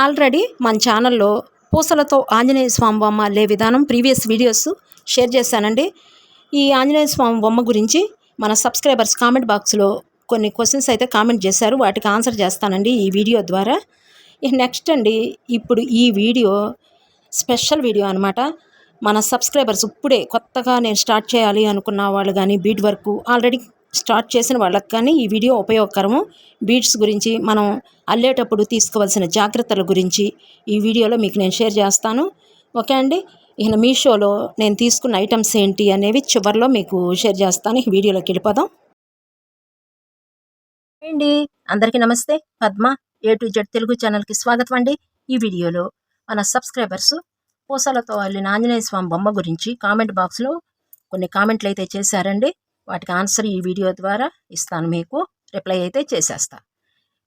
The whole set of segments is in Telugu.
ఆల్రెడీ మన ఛానల్లో పూసలతో ఆంజనేయ స్వామి బొమ్మ అల్లే విధానం ప్రీవియస్ వీడియోస్ షేర్ చేశానండి. ఈ ఆంజనేయ స్వామి బొమ్మ గురించి మన సబ్స్క్రైబర్స్ కామెంట్ బాక్స్లో కొన్ని క్వశ్చన్స్ అయితే కామెంట్ చేశారు. వాటికి ఆన్సర్ చేస్తానండి ఈ వీడియో ద్వారా. నెక్స్ట్ అండి, ఇప్పుడు ఈ వీడియో స్పెషల్ వీడియో అనమాట. మన సబ్స్క్రైబర్స్ ఇప్పుడే కొత్తగా నేను స్టార్ట్ చేయాలి అనుకున్న వాళ్ళు కానీ, బీడ్ వర్క్ ఆల్రెడీ స్టార్ట్ చేసిన వాళ్ళకి కానీ ఈ వీడియో ఉపయోగకరము. బీడ్స్ గురించి మనం అల్లేటప్పుడు తీసుకోవాల్సిన జాగ్రత్తల గురించి ఈ వీడియోలో మీకు నేను షేర్ చేస్తాను. ఓకే అండి. మీషోలో నేను తీసుకున్న ఐటమ్స్ ఏంటి అనేవి చివరిలో మీకు షేర్ చేస్తాను. ఈ వీడియోలోకి వెళ్ళిపోదాం అండి. అందరికీ నమస్తే. Padma A to Z Telugu ఛానల్కి స్వాగతం అండి. ఈ వీడియోలో మన సబ్స్క్రైబర్స్ పూసలతో అల్లిన ఆంజనేయ స్వామి బొమ్మ గురించి కామెంట్ బాక్స్లో కొన్ని కామెంట్లు అయితే చేశారండి. వాటికి ఆన్సర్ ఈ వీడియో ద్వారా ఇస్తాను. మీకు రిప్లై అయితే చేసేస్తా.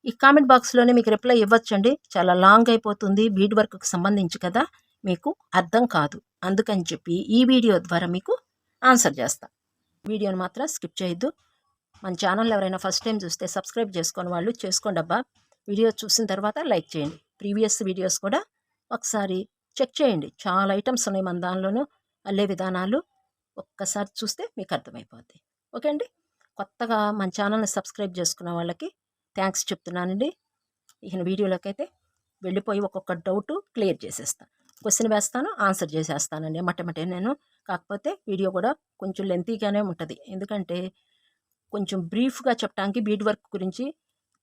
ఈ కామెంట్ బాక్స్లోనే మీకు రిప్లై ఇవ్వచ్చండి. చాలా లాంగ్ అయిపోతుంది, బీడ్ వర్క్కి సంబంధించి కదా, మీకు అర్థం కాదు. అందుకని చెప్పి ఈ వీడియో ద్వారా మీకు ఆన్సర్ చేస్తా. వీడియోని మాత్రం స్కిప్ చేయొద్దు. మన ఛానల్ ఎవరైనా ఫస్ట్ టైం చూస్తే సబ్స్క్రైబ్ చేసుకొని వాళ్ళు చేసుకోండి అబ్బా. వీడియో చూసిన తర్వాత లైక్ చేయండి. ప్రీవియస్ వీడియోస్ కూడా ఒకసారి చెక్ చేయండి. చాలా ఐటమ్స్ ఉన్నాయి మన దానిలోనూ, అల్లే విధానాలు ఒక్కసారి చూస్తే మీకు అర్థమైపోద్ది. ఓకే అండి. కొత్తగా మన ఛానల్ని సబ్స్క్రైబ్ చేసుకున్న వాళ్ళకి థ్యాంక్స్ చెప్తున్నానండి. వీడియోలోకి అయితే వెళ్ళిపోయి ఒక్కొక్క డౌట్ క్లియర్ చేసేస్తాను. క్వశ్చన్ వేస్తాను, ఆన్సర్ చేసేస్తానండి మట్టమటే నేను. కాకపోతే వీడియో కూడా కొంచెం లెంతీగానే ఉంటుంది, ఎందుకంటే కొంచెం బ్రీఫ్గా చెప్పడానికి బీడ్ వర్క్ గురించి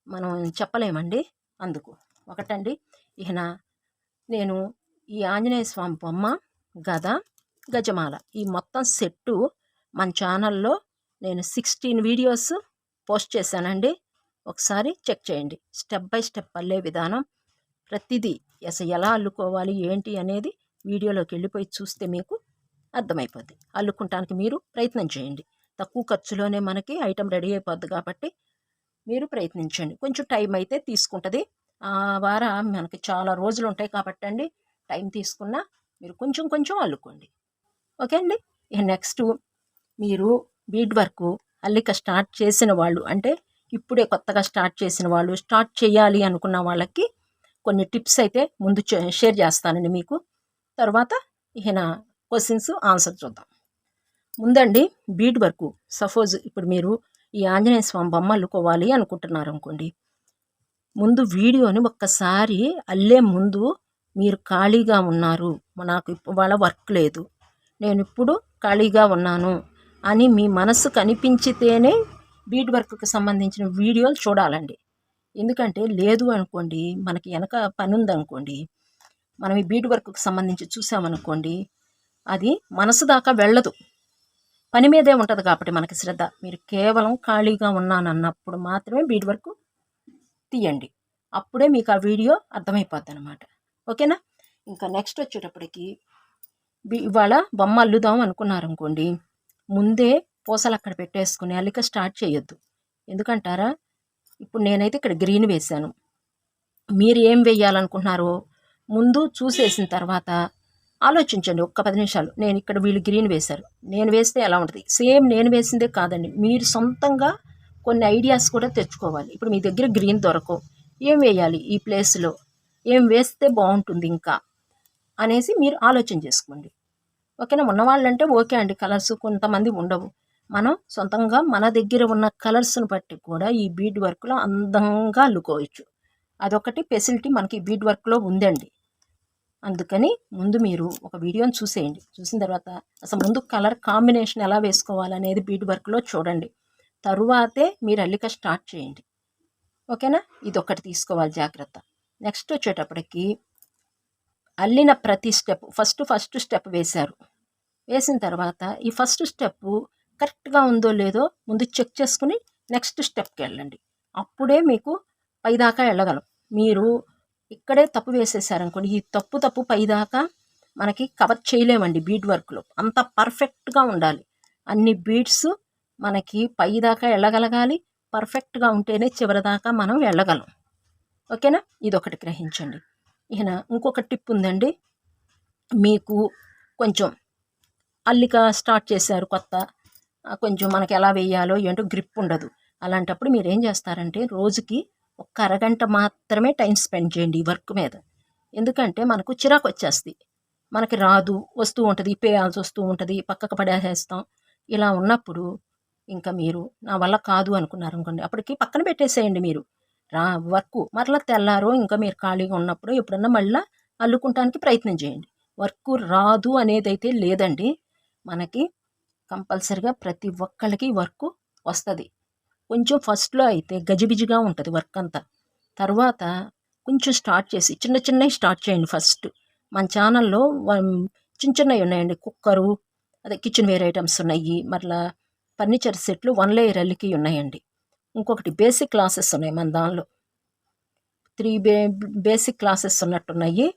మనం చెప్పలేమండి. అందుకు ఒకటండి, నేను ఈ ఆంజనేయ స్వామి బొమ్మ, గద, గజమాల ఈ మొత్తం సెట్టు మన ఛానల్లో నేను 16 వీడియోస్ పోస్ట్ చేశానండి. ఒకసారి చెక్ చేయండి. స్టెప్ బై స్టెప్ అల్లే విధానం ప్రతిదీ అసలు ఎలా అల్లుకోవాలి ఏంటి అనేది వీడియోలోకి వెళ్ళిపోయి చూస్తే మీకు అర్థమైపోద్ది. అల్లుకుంటానికి మీరు ప్రయత్నం చేయండి. తక్కువ ఖర్చులోనే మనకి ఐటెం రెడీ అయిపోద్ది కాబట్టి మీరు ప్రయత్నించండి. కొంచెం టైం అయితే తీసుకుంటుంది. ఆ వారం మనకి చాలా రోజులు ఉంటాయి కాబట్టి అండి, టైం తీసుకున్నా మీరు కొంచెం కొంచెం అల్లుకోండి. ఓకే అండి. నెక్స్ట్, మీరు బీడ్ వర్క్ అల్లిక స్టార్ట్ చేసిన వాళ్ళు, అంటే ఇప్పుడే కొత్తగా స్టార్ట్ చేసిన వాళ్ళు, స్టార్ట్ చేయాలి అనుకున్న వాళ్ళకి కొన్ని టిప్స్ అయితే ముందు షేర్ చేస్తానండి మీకు. తర్వాత క్వశ్చన్స్ ఆన్సర్ చూద్దాం. ముందండి, బీడ్ వర్క్ సపోజ్ ఇప్పుడు మీరు ఈ ఆంజనేయ స్వామి బొమ్మ అల్లుకోవాలి అనుకుంటున్నారు అనుకోండి, ముందు వీడియోని ఒక్కసారి అల్లే ముందు మీరు ఖాళీగా ఉన్నారు, నాకు ఇవాళ వర్క్ లేదు, నేను ఇప్పుడు ఖాళీగా ఉన్నాను అని మీ మనసు కనిపించితేనే బీడ్ వర్క్కి సంబంధించిన వీడియోలు చూడాలండి. ఎందుకంటే లేదు అనుకోండి, మనకి వెనక పని ఉందనుకోండి, మనం ఈ బీడ్ వర్క్కి సంబంధించి చూసామనుకోండి, అది మనసు దాకా వెళ్ళదు, పని మీదే ఉంటుంది కాబట్టి మనకి శ్రద్ధ. మీరు కేవలం ఖాళీగా ఉన్నానన్నప్పుడు మాత్రమే బీడ్ వర్క్ తీయండి. అప్పుడే మీకు ఆ వీడియో అర్థమైపోద్ది అనమాట. ఓకేనా. ఇంకా నెక్స్ట్ వచ్చేటప్పటికి, ఇవాళ బొమ్మ అల్లుదాం అనుకున్నారనుకోండి, ముందే పూసలు అక్కడ పెట్టేసుకుని అల్లిక స్టార్ట్ చేయొద్దు. ఎందుకంటారా, ఇప్పుడు నేనైతే ఇక్కడ గ్రీన్ వేశాను, మీరు ఏం వేయాలనుకుంటున్నారో ముందు చూసేసిన తర్వాత ఆలోచించండి ఒక్క 10 నిమిషాలు. నేను ఇక్కడ వీళ్ళు గ్రీన్ వేశారు, నేను వేస్తే ఎలా ఉంటుంది, సేమ్ నేను వేసిందే కాదండి, మీరు సొంతంగా కొన్ని ఐడియాస్ కూడా తెచ్చుకోవాలి. ఇప్పుడు మీ దగ్గర గ్రీన్ దొరకవు, ఏం వేయాలి ఈ ప్లేస్లో, ఏం వేస్తే బాగుంటుంది ఇంకా అనేసి మీరు ఆలోచన చేసుకోండి. ఓకేనా. ఉన్నవాళ్ళంటే ఓకే అండి, కలర్స్ కొంతమంది ఉండవు. మనం సొంతంగా మన దగ్గర ఉన్న కలర్స్ని బట్టి కూడా ఈ బీడ్ వర్క్లో అందంగా అల్లుకోవచ్చు. అదొకటి ఫెసిలిటీ మనకి బీడ్ వర్క్లో ఉందండి. అందుకని ముందు మీరు ఒక వీడియోని చూసేయండి. చూసిన తర్వాత అసలు ముందు కలర్ కాంబినేషన్ ఎలా వేసుకోవాలనేది బీడ్ వర్క్లో చూడండి. తరువాతే మీరు అల్లిక స్టార్ట్ చేయండి. ఓకేనా. ఇదొకటి తీసుకోవాలి జాగ్రత్త. నెక్స్ట్ వచ్చేటప్పటికి, అల్లిన ప్రతి స్టెప్ ఫస్ట్ స్టెప్ వేసిన తర్వాత ఈ ఫస్ట్ స్టెప్ కరెక్ట్గా ఉందో లేదో ముందు చెక్ చేసుకుని నెక్స్ట్ స్టెప్కి వెళ్ళండి. అప్పుడే మీకు పైదాకా వెళ్ళగలం. మీరు ఇక్కడే తప్పు వేసేసారనుకోండి, ఈ తప్పు పైదాకా మనకి కవర్ చేయలేమండి బీడ్ వర్క్లో. అంత పర్ఫెక్ట్గా ఉండాలి. అన్ని బీడ్స్ మనకి పైదాకా వెళ్ళగలగాలి. పర్ఫెక్ట్గా ఉంటేనే చివరిదాకా మనం వెళ్ళగలం. ఓకేనా. ఇదొకటి గ్రహించండి. ఇంకొక టిప్ ఉందండి. మీకు కొంచెం అల్లిక స్టార్ట్ చేశారు కొత్త, కొంచెం మనకి ఎలా వేయాలో ఏంటో గ్రిప్ ఉండదు. అలాంటప్పుడు మీరు ఏం చేస్తారంటే, రోజుకి ఒక్క అరగంట మాత్రమే టైం స్పెండ్ చేయండి ఈ వర్క్ మీద. ఎందుకంటే మనకు చిరాకు వచ్చేస్తుంది, మనకి రాదు, వస్తూ ఉంటుంది, ఇప్పేయాల్సి వస్తూ ఉంటుంది, పక్కకు పడేసేస్తాం. ఇలా ఉన్నప్పుడు ఇంకా మీరు నా వల్ల కాదు అనుకున్నారనుకోండి, అప్పటికి పక్కన పెట్టేసేయండి. మీరు వర్క్ మరలా తెల్లారో ఇంకా మీరు ఖాళీగా ఉన్నప్పుడు ఎప్పుడన్నా మళ్ళీ అల్లుకుంటానికి ప్రయత్నం చేయండి. వర్క్ రాదు అనేదైతే లేదండి, మనకి కంపల్సరిగా ప్రతి ఒక్కళ్ళకి వర్క్ వస్తుంది. కొంచెం ఫస్ట్లో అయితే గజిబిజిగా ఉంటుంది వర్క్ అంతా. తర్వాత కొంచెం స్టార్ట్ చేసి చిన్న చిన్నవి స్టార్ట్ చేయండి ఫస్ట్. మన ఛానల్లో చిన్న చిన్నవి ఉన్నాయండి, కుక్కరు, అదే కిచెన్ వేర్ ఐటమ్స్ ఉన్నాయి, మరలా ఫర్నిచర్ సెట్లు 1 లేయర్ అల్లికి ఉన్నాయండి. ఇంకొకటి బేసిక్ క్లాసెస్ ఉన్నాయి మన దానిలో, 3 బేసిక్ క్లాసెస్ ఉన్నట్టున్నాయి.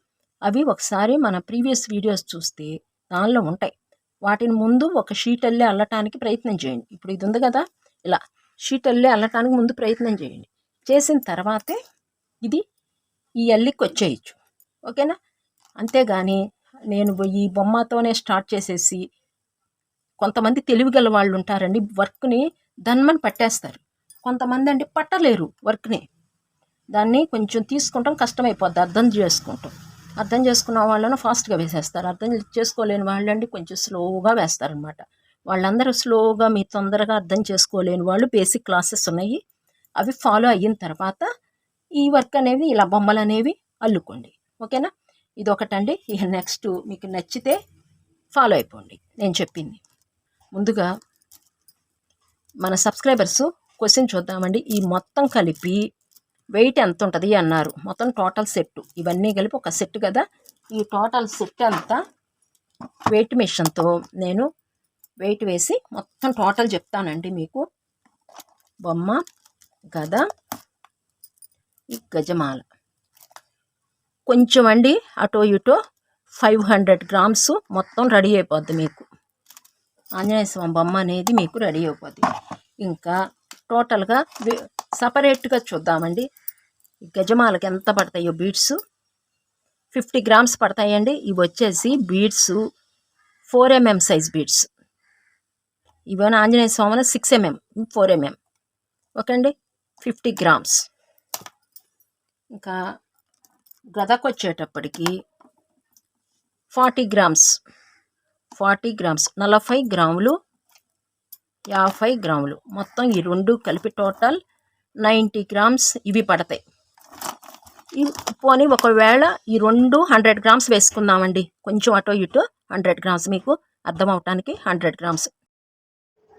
అవి ఒకసారి మన ప్రీవియస్ వీడియోస్ చూస్తే దానిలో ఉంటాయి. వాటిని ముందు ఒక షీట్ అల్లే అల్లటానికి ప్రయత్నం చేయండి. ఇప్పుడు ఇది ఉంది కదా, ఇలా షీట్ అల్లే అల్లటానికి ముందు ప్రయత్నం చేయండి. చేసిన తర్వాతే ఈ అల్లికి వచ్చేయచ్చు, ఓకేనా? అంతేగాని నేను ఈ బొమ్మతోనే స్టార్ట్ చేసేసి, కొంతమంది తెలివిగల వాళ్ళు ఉంటారండి, వర్క్ని ధన్మని పట్టేస్తారు. కొంతమంది అండి పట్టలేరు వర్క్ని, దాన్ని కొంచెం తీసుకుంటాం కష్టమైపోద్ది, అర్థం చేసుకున్న వాళ్ళను ఫాస్ట్గా వేసేస్తారు. అర్థం చేసుకోలేని వాళ్ళండి కొంచెం స్లోగా వేస్తారనమాట. వాళ్ళందరూ స్లోగా, మీ తొందరగా అర్థం చేసుకోలేని వాళ్ళు బేసిక్ క్లాసెస్ ఉన్నాయి, అవి ఫాలో అయిన తర్వాత ఈ వర్క్ అనేది ఇలా బొమ్మలు అనేవి అల్లుకోండి, ఓకేనా? ఇది ఒకటండి. ఇక నెక్స్ట్ మీకు నచ్చితే ఫాలో అయిపోండి నేను చెప్పింది. ముందుగా మన సబ్స్క్రైబర్స్ క్వశ్చన్ చూద్దామండి. ఈ మొత్తం కలిపి వెయిట్ ఎంత ఉంటుంది అన్నారు. మొత్తం టోటల్ సెట్ ఇవన్నీ కలిపి ఒక సెట్ కదా, ఈ టోటల్ సెట్ అంతా వెయిట్ మెషిన్తో నేను వెయిట్ వేసి మొత్తం టోటల్ చెప్తానండి మీకు. బొమ్మ, గద, ఈ గజమాల కొంచెం అండి అటో ఇటో 500 గ్రామ్స్ మొత్తం రెడీ అయిపోద్ది మీకు. ఆంజనేయ స్వామి బొమ్మ అనేది మీకు రెడీ అయిపోద్ది. ఇంకా టోటల్గా సపరేట్గా చూద్దామండి. గజమాలకి ఎంత పడతాయో బీడ్స్ 50 గ్రామ్స్ పడతాయండి. ఇవి వచ్చేసి బీడ్స్ 4 mm సైజ్ బీడ్స్. ఇవన్నీ ఆంజనేయ స్వామి 6 mm 4 mm, ఓకే అండి, 50 గ్రామ్స్. ఇంకా గదకు వచ్చేటప్పటికి 40 గ్రామ్స్ 40 గ్రాములు 50 గ్రాములు మొత్తం ఈ రెండు కలిపి టోటల్ 90 గ్రామ్స్ ఇవి పడతాయి. పోనీ ఒకవేళ ఈ రెండు 100 గ్రామ్స్ వేసుకుందామండి, కొంచెం అటో ఇటో 100 గ్రామ్స్, మీకు అర్థం అవటానికి 100 గ్రామ్స్.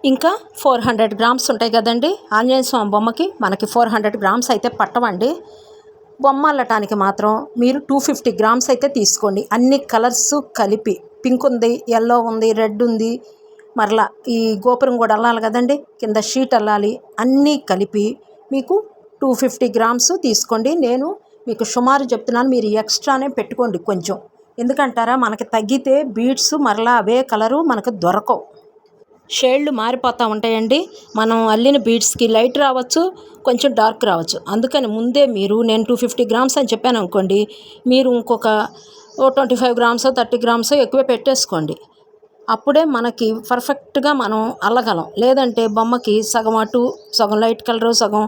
ఇంకా 400 గ్రామ్స్ ఉంటాయి కదండి ఆంజనేయ స్వామి బొమ్మకి. మనకి 400 గ్రామ్స్ అయితే పట్టవండి. బొమ్మ అల్లటానికి మాత్రం మీరు 250 గ్రామ్స్ అయితే తీసుకోండి. అన్ని కలర్స్ కలిపి, పింక్ ఉంది, ఎల్లో ఉంది, రెడ్ ఉంది, మరలా ఈ గోపురం కూడా అల్లాలి కదండి, కింద షీట్ అల్లాలి, అన్నీ కలిపి మీకు 250 గ్రామ్స్ తీసుకోండి. నేను మీకు సుమారు చెప్తున్నాను, మీరు ఎక్స్ట్రానే పెట్టుకోండి కొంచెం. ఎందుకంటారా, మనకి తగ్గితే బీడ్స్ మరలా అవే కలరు మనకు దొరకవు, షేడ్లు మారిపోతూ ఉంటాయండి. మనం అల్లిన బీడ్స్కి లైట్ రావచ్చు, కొంచెం డార్క్ రావచ్చు. అందుకని ముందే నేను 250 గ్రామ్స్ అని చెప్పాను అనుకోండి, మీరు ఇంకొక 25 గ్రామ్స్ 30 గ్రామ్స్ ఎక్కువే పెట్టేసుకోండి. అప్పుడే మనకి పర్ఫెక్ట్గా మనం అల్లగలం. లేదంటే బొమ్మకి సగం అటు, సగం లైట్ కలరు, సగం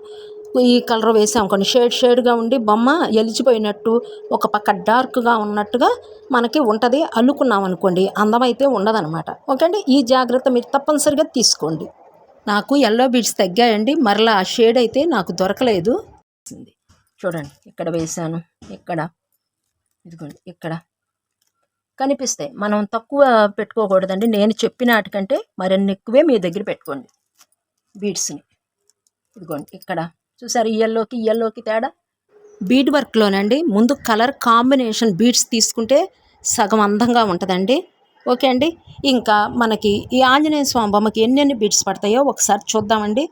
ఈ కలర్ వేసాం కొన్ని షేడ్గా ఉండి బొమ్మ ఎలిచిపోయినట్టు, ఒక పక్క డార్క్గా ఉన్నట్టుగా మనకి ఉంటుంది. అల్లుకున్నాం అనుకోండి అందమైతే ఉండదనమాట, ఓకే అండి. ఈ జాగ్రత్త మీరు తప్పనిసరిగా తీసుకోండి. నాకు ఎల్లో బీడ్స్ తగ్గాయండి, మరలా ఆ షేడ్ అయితే నాకు దొరకలేదు. చూడండి, ఇక్కడ వేసాను, ఇదిగోండి ఇక్కడ కనిపిస్తాయి. మనం తక్కువ పెట్టుకోకూడదండి, నేను చెప్పిన వాటికంటే మరిన్ని ఎక్కువే మీ దగ్గర పెట్టుకోండి బీడ్స్ని. ఇదిగోండి ఇక్కడ చూసారు, ఇయల్లోకి తేడా. బీడ్ వర్క్లోనండి ముందు కలర్ కాంబినేషన్ బీడ్స్ తీసుకుంటే సగం అందంగా ఉంటుందండి, ఓకే అండి. ఇంకా మనకి ఈ ఆంజనేయ స్వామి బొమ్మకి ఎన్ని బీడ్స్ పడతాయో ఒకసారి చూద్దామండి.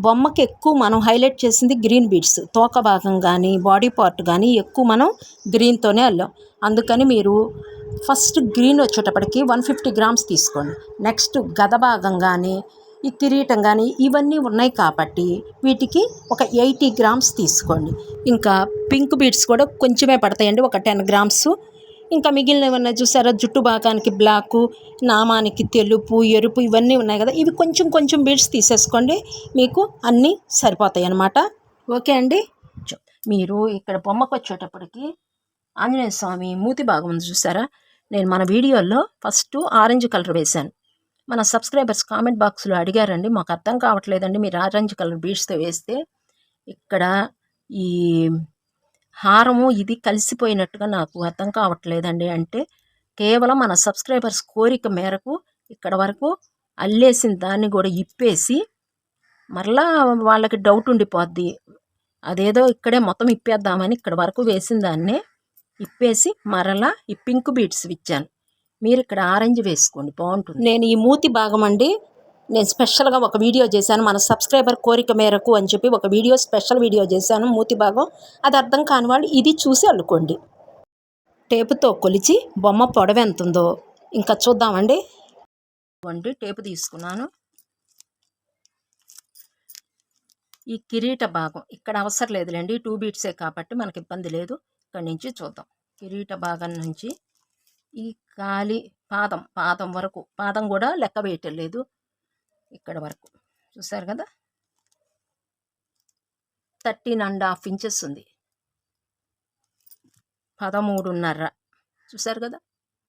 బొమ్మకి ఎక్కువ మనం హైలైట్ చేసింది గ్రీన్ బీడ్స్, తోక భాగం కానీ బాడీ పార్ట్ కానీ ఎక్కువ మనం గ్రీన్తోనే అల్లాం. అందుకని మీరు ఫస్ట్ గ్రీన్ వచ్చేటప్పటికి 150 గ్రామ్స్ తీసుకోండి. నెక్స్ట్ గద భాగం కానీ ఈ కిరీటం కానీ ఇవన్నీ ఉన్నాయి కాబట్టి వీటికి ఒక 80 గ్రామ్స్ తీసుకోండి. ఇంకా పింక్ బీడ్స్ కూడా కొంచెమే పడతాయండి, ఒక 10 గ్రామ్స్. ఇంకా మిగిలినవి ఉన్నాయి చూసారా, జుట్టు భాగానికి బ్లాకు, నామానికి తెలుపు, ఎరుపు ఇవన్నీ ఉన్నాయి కదా, ఇవి కొంచెం బీడ్స్ తీసేసుకోండి, మీకు అన్నీ సరిపోతాయి అన్నమాట, ఓకే అండి. మీరు ఇక్కడ బొమ్మకు వచ్చేటప్పటికి ఆంజనేయ స్వామి మూతి భాగం ఉంది చూసారా. నేను మన వీడియోలో ఫస్ట్ ఆరెంజ్ కలర్ వేశాను. మన సబ్స్క్రైబర్స్ కామెంట్ బాక్స్లో అడిగారండి, మాకు అర్థం కావట్లేదండి మీరు ఆరెంజ్ కలర్ బీడ్స్తో వేస్తే ఇక్కడ ఈ హారము ఇది కలిసిపోయినట్టుగా నాకు అర్థం కావట్లేదండి అంటే, కేవలం మన సబ్స్క్రైబర్స్ కోరిక మేరకు ఇక్కడ వరకు అల్లేసిన దాన్ని కూడా ఇప్పేసి మరలా వాళ్ళకి డౌట్ ఉండిపోద్ది, అదేదో ఇక్కడే మొత్తం ఇప్పేద్దామని ఇక్కడ వరకు వేసిన దాన్నే ఇప్పేసి మరలా ఈ పింక్ బీడ్స్ ఇచ్చాను. మీరు ఇక్కడ ఆరెంజ్ వేసుకోండి, బాగుంటుంది. నేను ఈ మూతి భాగం అండి నేను స్పెషల్గా ఒక వీడియో చేశాను, మన సబ్స్క్రైబర్ కోరిక మేరకు అని చెప్పి ఒక వీడియో స్పెషల్ వీడియో చేశాను. మూతి భాగం అది అర్థం కాని వాళ్ళు ఇది చూసి అల్లుకోండి. టేపుతో కొలిచి బొమ్మ పొడవు ఎంత ఉందో ఇంకా చూద్దామండి. టేపు తీసుకున్నాను. ఈ కిరీట భాగం ఇక్కడ అవసరం లేదులేండి, 2 బీట్సే కాబట్టి మనకి ఇబ్బంది లేదు. ఇక్కడ నుంచి చూద్దాం. కిరీట భాగం నుంచి ఈ కాలి పాదం వరకు, పాదం కూడా లెక్క వేయటం లేదు, ఇక్కడ వరకు చూసారు కదా 13.5 ఇంచెస్ ఉంది, 13.5 చూసారు కదా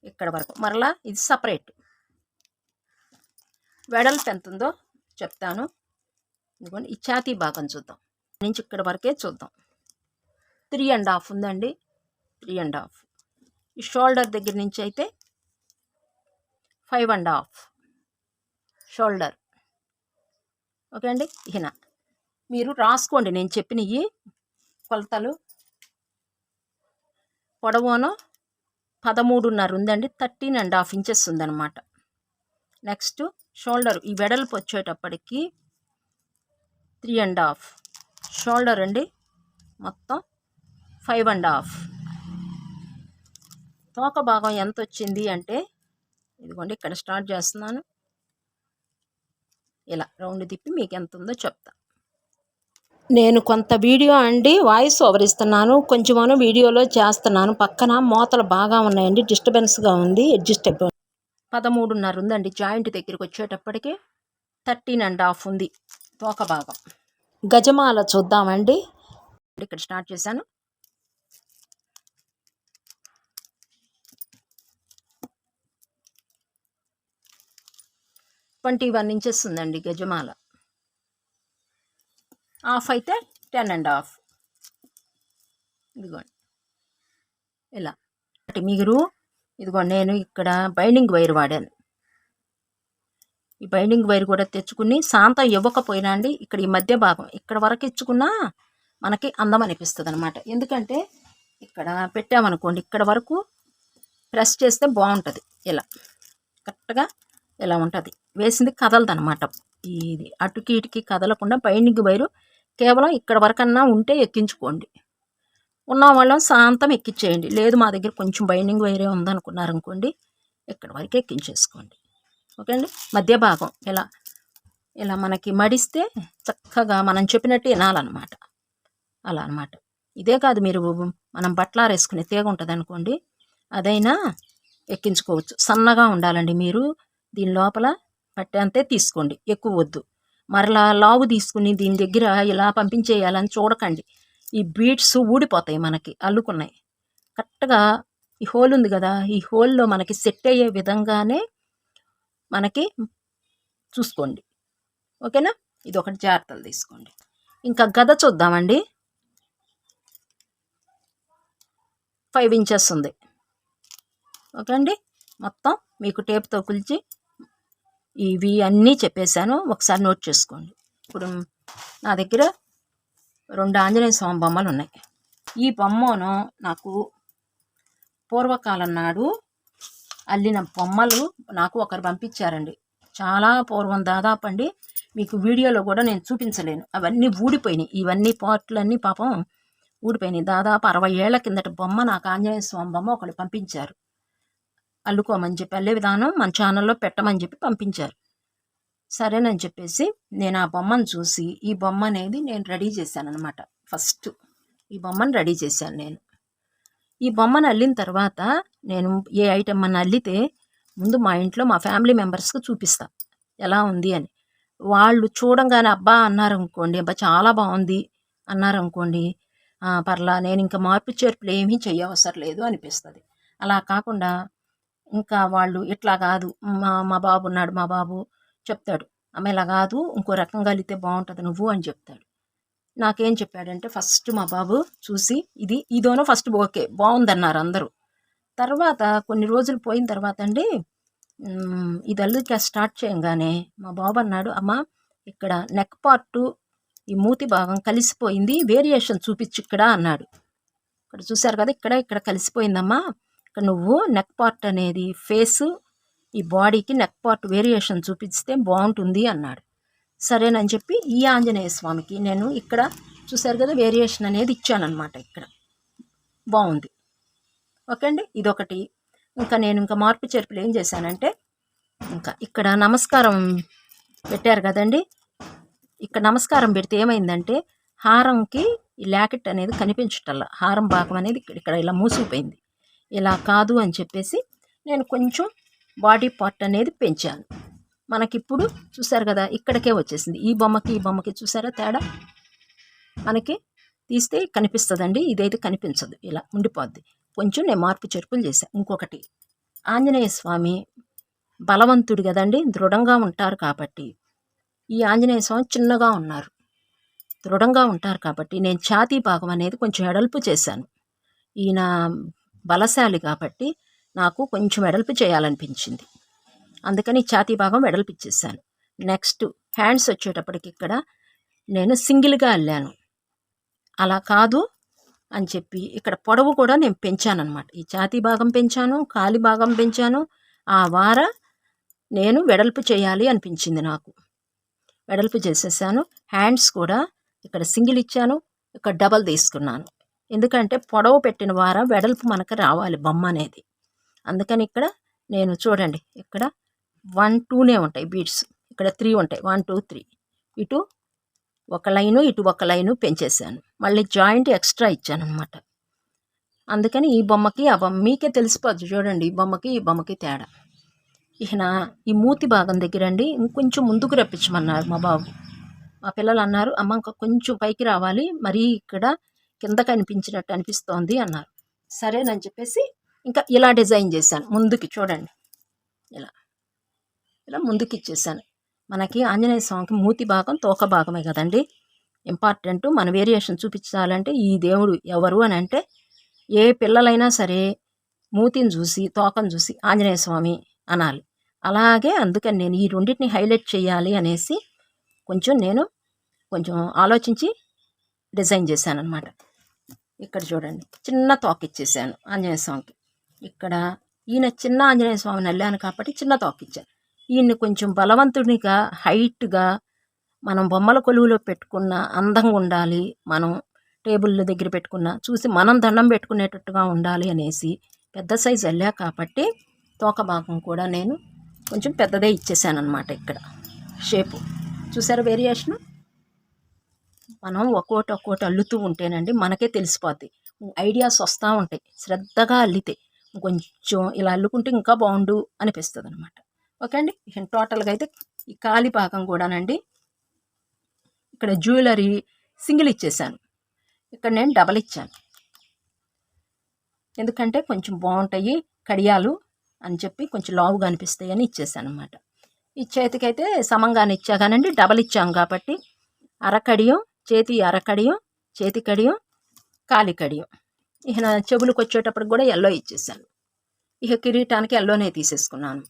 ఇక్కడ వరకు. మరలా ఇది సపరేట్. వెడల్పు ఎంత ఉందో చెప్తాను. ఇదిగోండి ఈ ఛాతీ భాగం చూద్దాం, నుంచి ఇక్కడ వరకే చూద్దాం. 3.5 ఉందండి, 3.5. ఈ షోల్డర్ దగ్గర నుంచి అయితే 5.5 షోల్డర్. ఓకే అండి. ఈయన మీరు రాసుకోండి నేను చెప్పినవి కొలతలు. పొడవును 13.5 ఉందండి, 13.5 ఇంచెస్ ఉందన్నమాట. నెక్స్ట్ షోల్డర్ ఈ వెడల్పు వచ్చేటప్పటికి 3.5 షోల్డర్ అండి, మొత్తం 5.5. తోక భాగం ఎంత వచ్చింది అంటే ఇదిగోండి ఇక్కడ స్టార్ట్ చేస్తున్నాను, ఇలా రౌండ్ తిప్పి మీకు ఎంత ఉందో చెప్తా. నేను కొంత వీడియో అండి వాయిస్ ఓవర్ ఇస్తున్నాను, కొంచెం వీడియోలో చేస్తున్నాను. పక్కన మోతలు బాగా ఉన్నాయండి, డిస్టర్బెన్స్గా ఉంది, అడ్జస్ట్ అయిపోయింది. 13.5 ఉందండి, జాయింట్ దగ్గరికి వచ్చేటప్పటికి 13.5 ఉంది తోక భాగం. గజమాల చూద్దామండి. ఇక్కడ స్టార్ట్ చేశాను. ట్వంటీ 21 ఇంచెస్ ఉందండి గజమాల. హాఫ్ అయితే 10.5. ఇదిగోండి ఇలా. మీరు ఇదిగోండి నేను ఇక్కడ బైండింగ్ వైర్ వాడాను. ఈ బైండింగ్ వైర్ కూడా తెచ్చుకుని శాంతం ఇవ్వకపోయినా అండి ఇక్కడ ఈ మధ్య భాగం ఇక్కడ వరకు ఇచ్చుకున్నా మనకి అందం అనిపిస్తుంది అనమాట. ఎందుకంటే ఇక్కడ పెట్టామనుకోండి ఇక్కడ వరకు ప్రెస్ చేస్తే బాగుంటుంది, ఇలా కరెక్ట్గా ఇలా ఉంటుంది, వేసింది కదలదు అనమాట. ఇది అటుకి ఇటుకి కదలకుండా బైండింగ్ వైరు కేవలం ఇక్కడ వరకన్నా ఉంటే ఎక్కించుకోండి. ఉన్న వాళ్ళం శాంతం ఎక్కించేయండి, లేదు మా దగ్గర కొంచెం బైండింగ్ వైరే ఉందనుకున్నారనుకోండి ఇక్కడ వరకు ఎక్కించేసుకోండి. ఓకే అండి. మధ్య భాగం ఇలా ఇలా మనకి మడిస్తే చక్కగా మనం చెప్పినట్టు వినాలన్నమాట, అలా అనమాట. ఇదే కాదు, మీరు మనం బట్టలారేసుకునే తీగ ఉంటుంది అనుకోండి, అదైనా ఎక్కించుకోవచ్చు. సన్నగా ఉండాలండి, మీరు దీని లోపల పట్టేంతే తీసుకోండి, ఎక్కువ వద్దు. మరలా లావు తీసుకుని దీని దగ్గర ఇలా పంపించేయాలని చూడకండి, ఈ బీడ్స్ ఊడిపోతాయి మనకి అల్లుకున్నాయి. కరెక్ట్గా ఈ హోల్ ఉంది కదా, ఈ హోల్లో మనకి సెట్ అయ్యే విధంగానే మనకి చూసుకోండి. ఓకేనా. ఇది ఒకటి జాగ్రత్తలు తీసుకోండి. ఇంకా గద చూద్దామండి. 5 ఇంచెస్ ఉంది. ఓకే అండి. మొత్తం మీకు టేప్తో కొలిచి ఇవి అన్నీ చెప్పేశాను, ఒకసారి నోట్ చేసుకోండి. ఇప్పుడు నా దగ్గర 2 ఆంజనేయ స్వామి బొమ్మలు ఉన్నాయి. ఈ బొమ్మను నాకు పూర్వకాలం నాడు అల్లిన బొమ్మలు నాకు ఒకరు పంపించారండి. చాలా పూర్వం, దాదాపు అండి మీకు వీడియోలో కూడా నేను చూపించలేను, అవన్నీ ఊడిపోయినాయి. ఇవన్నీ పార్ట్లన్నీ పాపం ఊడిపోయినాయి. దాదాపు 60 ఏళ్ల కిందట బొమ్మ నాకు ఆంజనేయ స్వామి బొమ్మ ఒకళ్ళు పంపించారు, అల్లుకోమని చెప్పి, అల్లే విధానం మన ఛానల్లో పెట్టమని చెప్పి పంపించారు. సరేనని చెప్పేసి నేను ఆ బొమ్మను చూసి ఈ బొమ్మ అనేది నేను రెడీ చేశాను అనమాట. ఫస్ట్ ఈ బొమ్మను రెడీ చేశాను నేను. ఈ బొమ్మను అల్లిన తర్వాత నేను ఏ ఐటెం అని అల్లితే ముందు మా ఇంట్లో మా ఫ్యామిలీ మెంబర్స్కి చూపిస్తా ఎలా ఉంది అని. వాళ్ళు చూడంగానే అబ్బా అన్నారనుకోండి, అబ్బా చాలా బాగుంది అన్నారనుకోండి, పర్లా నేను ఇంకా మార్పు చేర్పులు ఏమీ చేయవసరం లేదు అనిపిస్తుంది. అలా కాకుండా ఇంకా వాళ్ళు ఇట్లా కాదు, మా బాబు ఉన్నాడు, మా బాబు చెప్తాడు, అమ్మ ఇలా కాదు ఇంకో రకంగా అల్లితే బాగుంటుంది నువ్వు అని చెప్తాడు. నాకేం చెప్పాడంటే ఫస్ట్ మా బాబు చూసి ఇదోనో ఫస్ట్ ఓకే బాగుందన్నారు అందరూ. తర్వాత కొన్ని రోజులు పోయిన తర్వాత అండి ఇది అల్లిక స్టార్ట్ చేయంగానే మా బాబు అన్నాడు, అమ్మ ఇక్కడ నెక్ పార్టు ఈ మూతి భాగం కలిసిపోయింది, వేరియేషన్ చూపించు ఇక్కడ అన్నాడు. ఇక్కడ చూశారు కదా, ఇక్కడ కలిసిపోయిందమ్మా, ఇక్కడ నువ్వు నెక్ పార్ట్ అనేది ఫేసు ఈ బాడీకి నెక్ పార్ట్ వేరియేషన్ చూపిస్తే బాగుంటుంది అన్నాడు. సరేనని చెప్పి ఈ ఆంజనేయ స్వామికి నేను ఇక్కడ చూశారు కదా వేరియేషన్ అనేది ఇచ్చానమాట. ఇక్కడ బాగుంది. ఓకే అండి, ఇదొకటి. ఇంకా నేను ఇంకా మార్పు చేర్పులు ఏం చేశానంటే, ఇంకా ఇక్కడ నమస్కారం పెట్టారు కదండి, ఇక్కడ నమస్కారం పెడితే ఏమైందంటే హారంకి ఈ లాకెట్ అనేది కనిపించటల్లా, హారం భాగం అనేది ఇక్కడ ఇలా మూసిపోయింది. ఇలా కాదు అని చెప్పేసి నేను కొంచెం బాడీ పార్ట్ అనేది పెంచాను. మనకిప్పుడు చూసారు కదా ఇక్కడికే వచ్చేసింది. ఈ బొమ్మకి చూసారా తేడా? మనకి తీస్తే కనిపిస్తుందండి, ఇదైతే కనిపించదు, ఇలా ఉండిపోద్ది. కొంచెం నేను మార్పు చేర్పులు చేశాను. ఇంకొకటి, ఆంజనేయ స్వామి బలవంతుడు కదండి, దృఢంగా ఉంటారు కాబట్టి ఈ ఆంజనేయ స్వామి చిన్నగా ఉన్నారు, దృఢంగా ఉంటారు కాబట్టి నేను ఛాతీ భాగం అనేది కొంచెం ఎడల్పు చేశాను. ఈయన బలశాలి కాబట్టి నాకు కొంచెం ఎడల్పు చేయాలనిపించింది, అందుకని ఛాతీ భాగం వెడల్పు ఇచ్చేసాను. నెక్స్ట్ హ్యాండ్స్ వచ్చేటప్పటికి ఇక్కడ నేను సింగిల్గా అల్లాను. అలా కాదు అని చెప్పి ఇక్కడ పొడవు కూడా నేను పెంచానమాట. ఈ ఛాతీ భాగం పెంచాను, కాలి భాగం పెంచాను. ఆ వార నేను వెడల్పు చేయాలి అనిపించింది నాకు, వెడల్పు చేసేసాను. హ్యాండ్స్ కూడా ఇక్కడ సింగిల్ ఇచ్చాను, ఇక్కడ డబల్ తీసుకున్నాను. ఎందుకంటే పొడవు పెట్టిన వార వెడల్పు మనకు రావాలి బొమ్మ అనేది. అందుకని ఇక్కడ నేను చూడండి, ఇక్కడ 1 2 ఉంటాయి బీడ్స్, ఇక్కడ 3 ఉంటాయి, 1 2 3. ఇటు ఒక లైను, ఇటు ఒక లైను పెంచేసాను. మళ్ళీ జాయింట్ ఎక్స్ట్రా ఇచ్చాను అనమాట. అందుకని ఈ బొమ్మకి ఆ బొమ్మ మీకే తెలిసిపోద్ది చూడండి, ఈ బొమ్మకి తేడా. ఇక ఈ మూతి భాగం దగ్గర అండి ఇంకొంచెం ముందుకు రప్పించమన్నారు మా బాబు. మా పిల్లలు అన్నారు, అమ్మ ఇంకా కొంచెం పైకి రావాలి, మరీ ఇక్కడ కింద కనిపించినట్టు అనిపిస్తోంది అన్నారు. సరేనని చెప్పేసి ఇంకా ఇలా డిజైన్ చేశాను. ముందుకి చూడండి, ఇలా ముందుకి ఇచ్చేసాను. మనకి ఆంజనేయ స్వామికి మూతి భాగం తోక భాగమే కదండి ఇంపార్టెంట్. మన వేరియేషన్ చూపించాలంటే ఈ దేవుడు ఎవరు అని అంటే ఏ పిల్లలైనా సరే మూతిని చూసి తోకను చూసి ఆంజనేయ స్వామి అనాలి. అలాగే అందుకని నేను ఈ రెండింటిని హైలైట్ చేయాలి అనేసి కొంచెం ఆలోచించి డిజైన్ చేశాను అనమాట. ఇక్కడ చూడండి, చిన్న తోక ఇచ్చేసాను ఆంజనేయ స్వామికి. ఇక్కడ ఈయన చిన్న ఆంజనేయ స్వామిని వెళ్ళాను కాబట్టి చిన్న తోక ఇచ్చాను. ఈయన్ని కొంచెం బలవంతునిగా హైట్గా మనం బొమ్మల కొలువులో పెట్టుకున్న అందంగా ఉండాలి, మనం టేబుల్ దగ్గర పెట్టుకున్న చూసి మనం దండం పెట్టుకునేటట్టుగా ఉండాలి అనేసి పెద్ద సైజు వెళ్ళా కాబట్టి తోక భాగం కూడా నేను కొంచెం పెద్దదే ఇచ్చేసాను అనమాట. ఇక్కడ షేపు చూసారా వేరియేషను. మనం ఒక్కోటి అల్లుతూ ఉంటేనండి మనకే తెలిసిపోద్ది, ఐడియాస్ వస్తూ ఉంటాయి. శ్రద్ధగా అల్లితే కొంచెం ఇలా అల్లుకుంటే ఇంకా బాగుండు అనిపిస్తుంది అనమాట. ఓకే అండి, టోటల్గా అయితే ఈ కాలి భాగం కూడానండి ఇక్కడ జ్యువెలరీ సింగిల్ ఇచ్చేసాను, ఇక్కడ నేను డబల్ ఇచ్చాను. ఎందుకంటే కొంచెం బాగుంటాయి కడియాలు అని చెప్పి కొంచెం లావుగా అనిపిస్తాయి అని ఇచ్చేసాను అనమాట. ఈ చేతికైతే సమంగానే ఇచ్చాగానండి, డబల్ ఇచ్చాం కాబట్టి అరకడియం చేతి, అరకడియం చేతి కడియం, కాలి కడియం. ఇక నా చెవులకు వచ్చేటప్పటికి కూడా ఎల్లో ఇచ్చేసాను. ఇక కిరీటానికి ఎల్లోనే తీసేసుకున్నాను.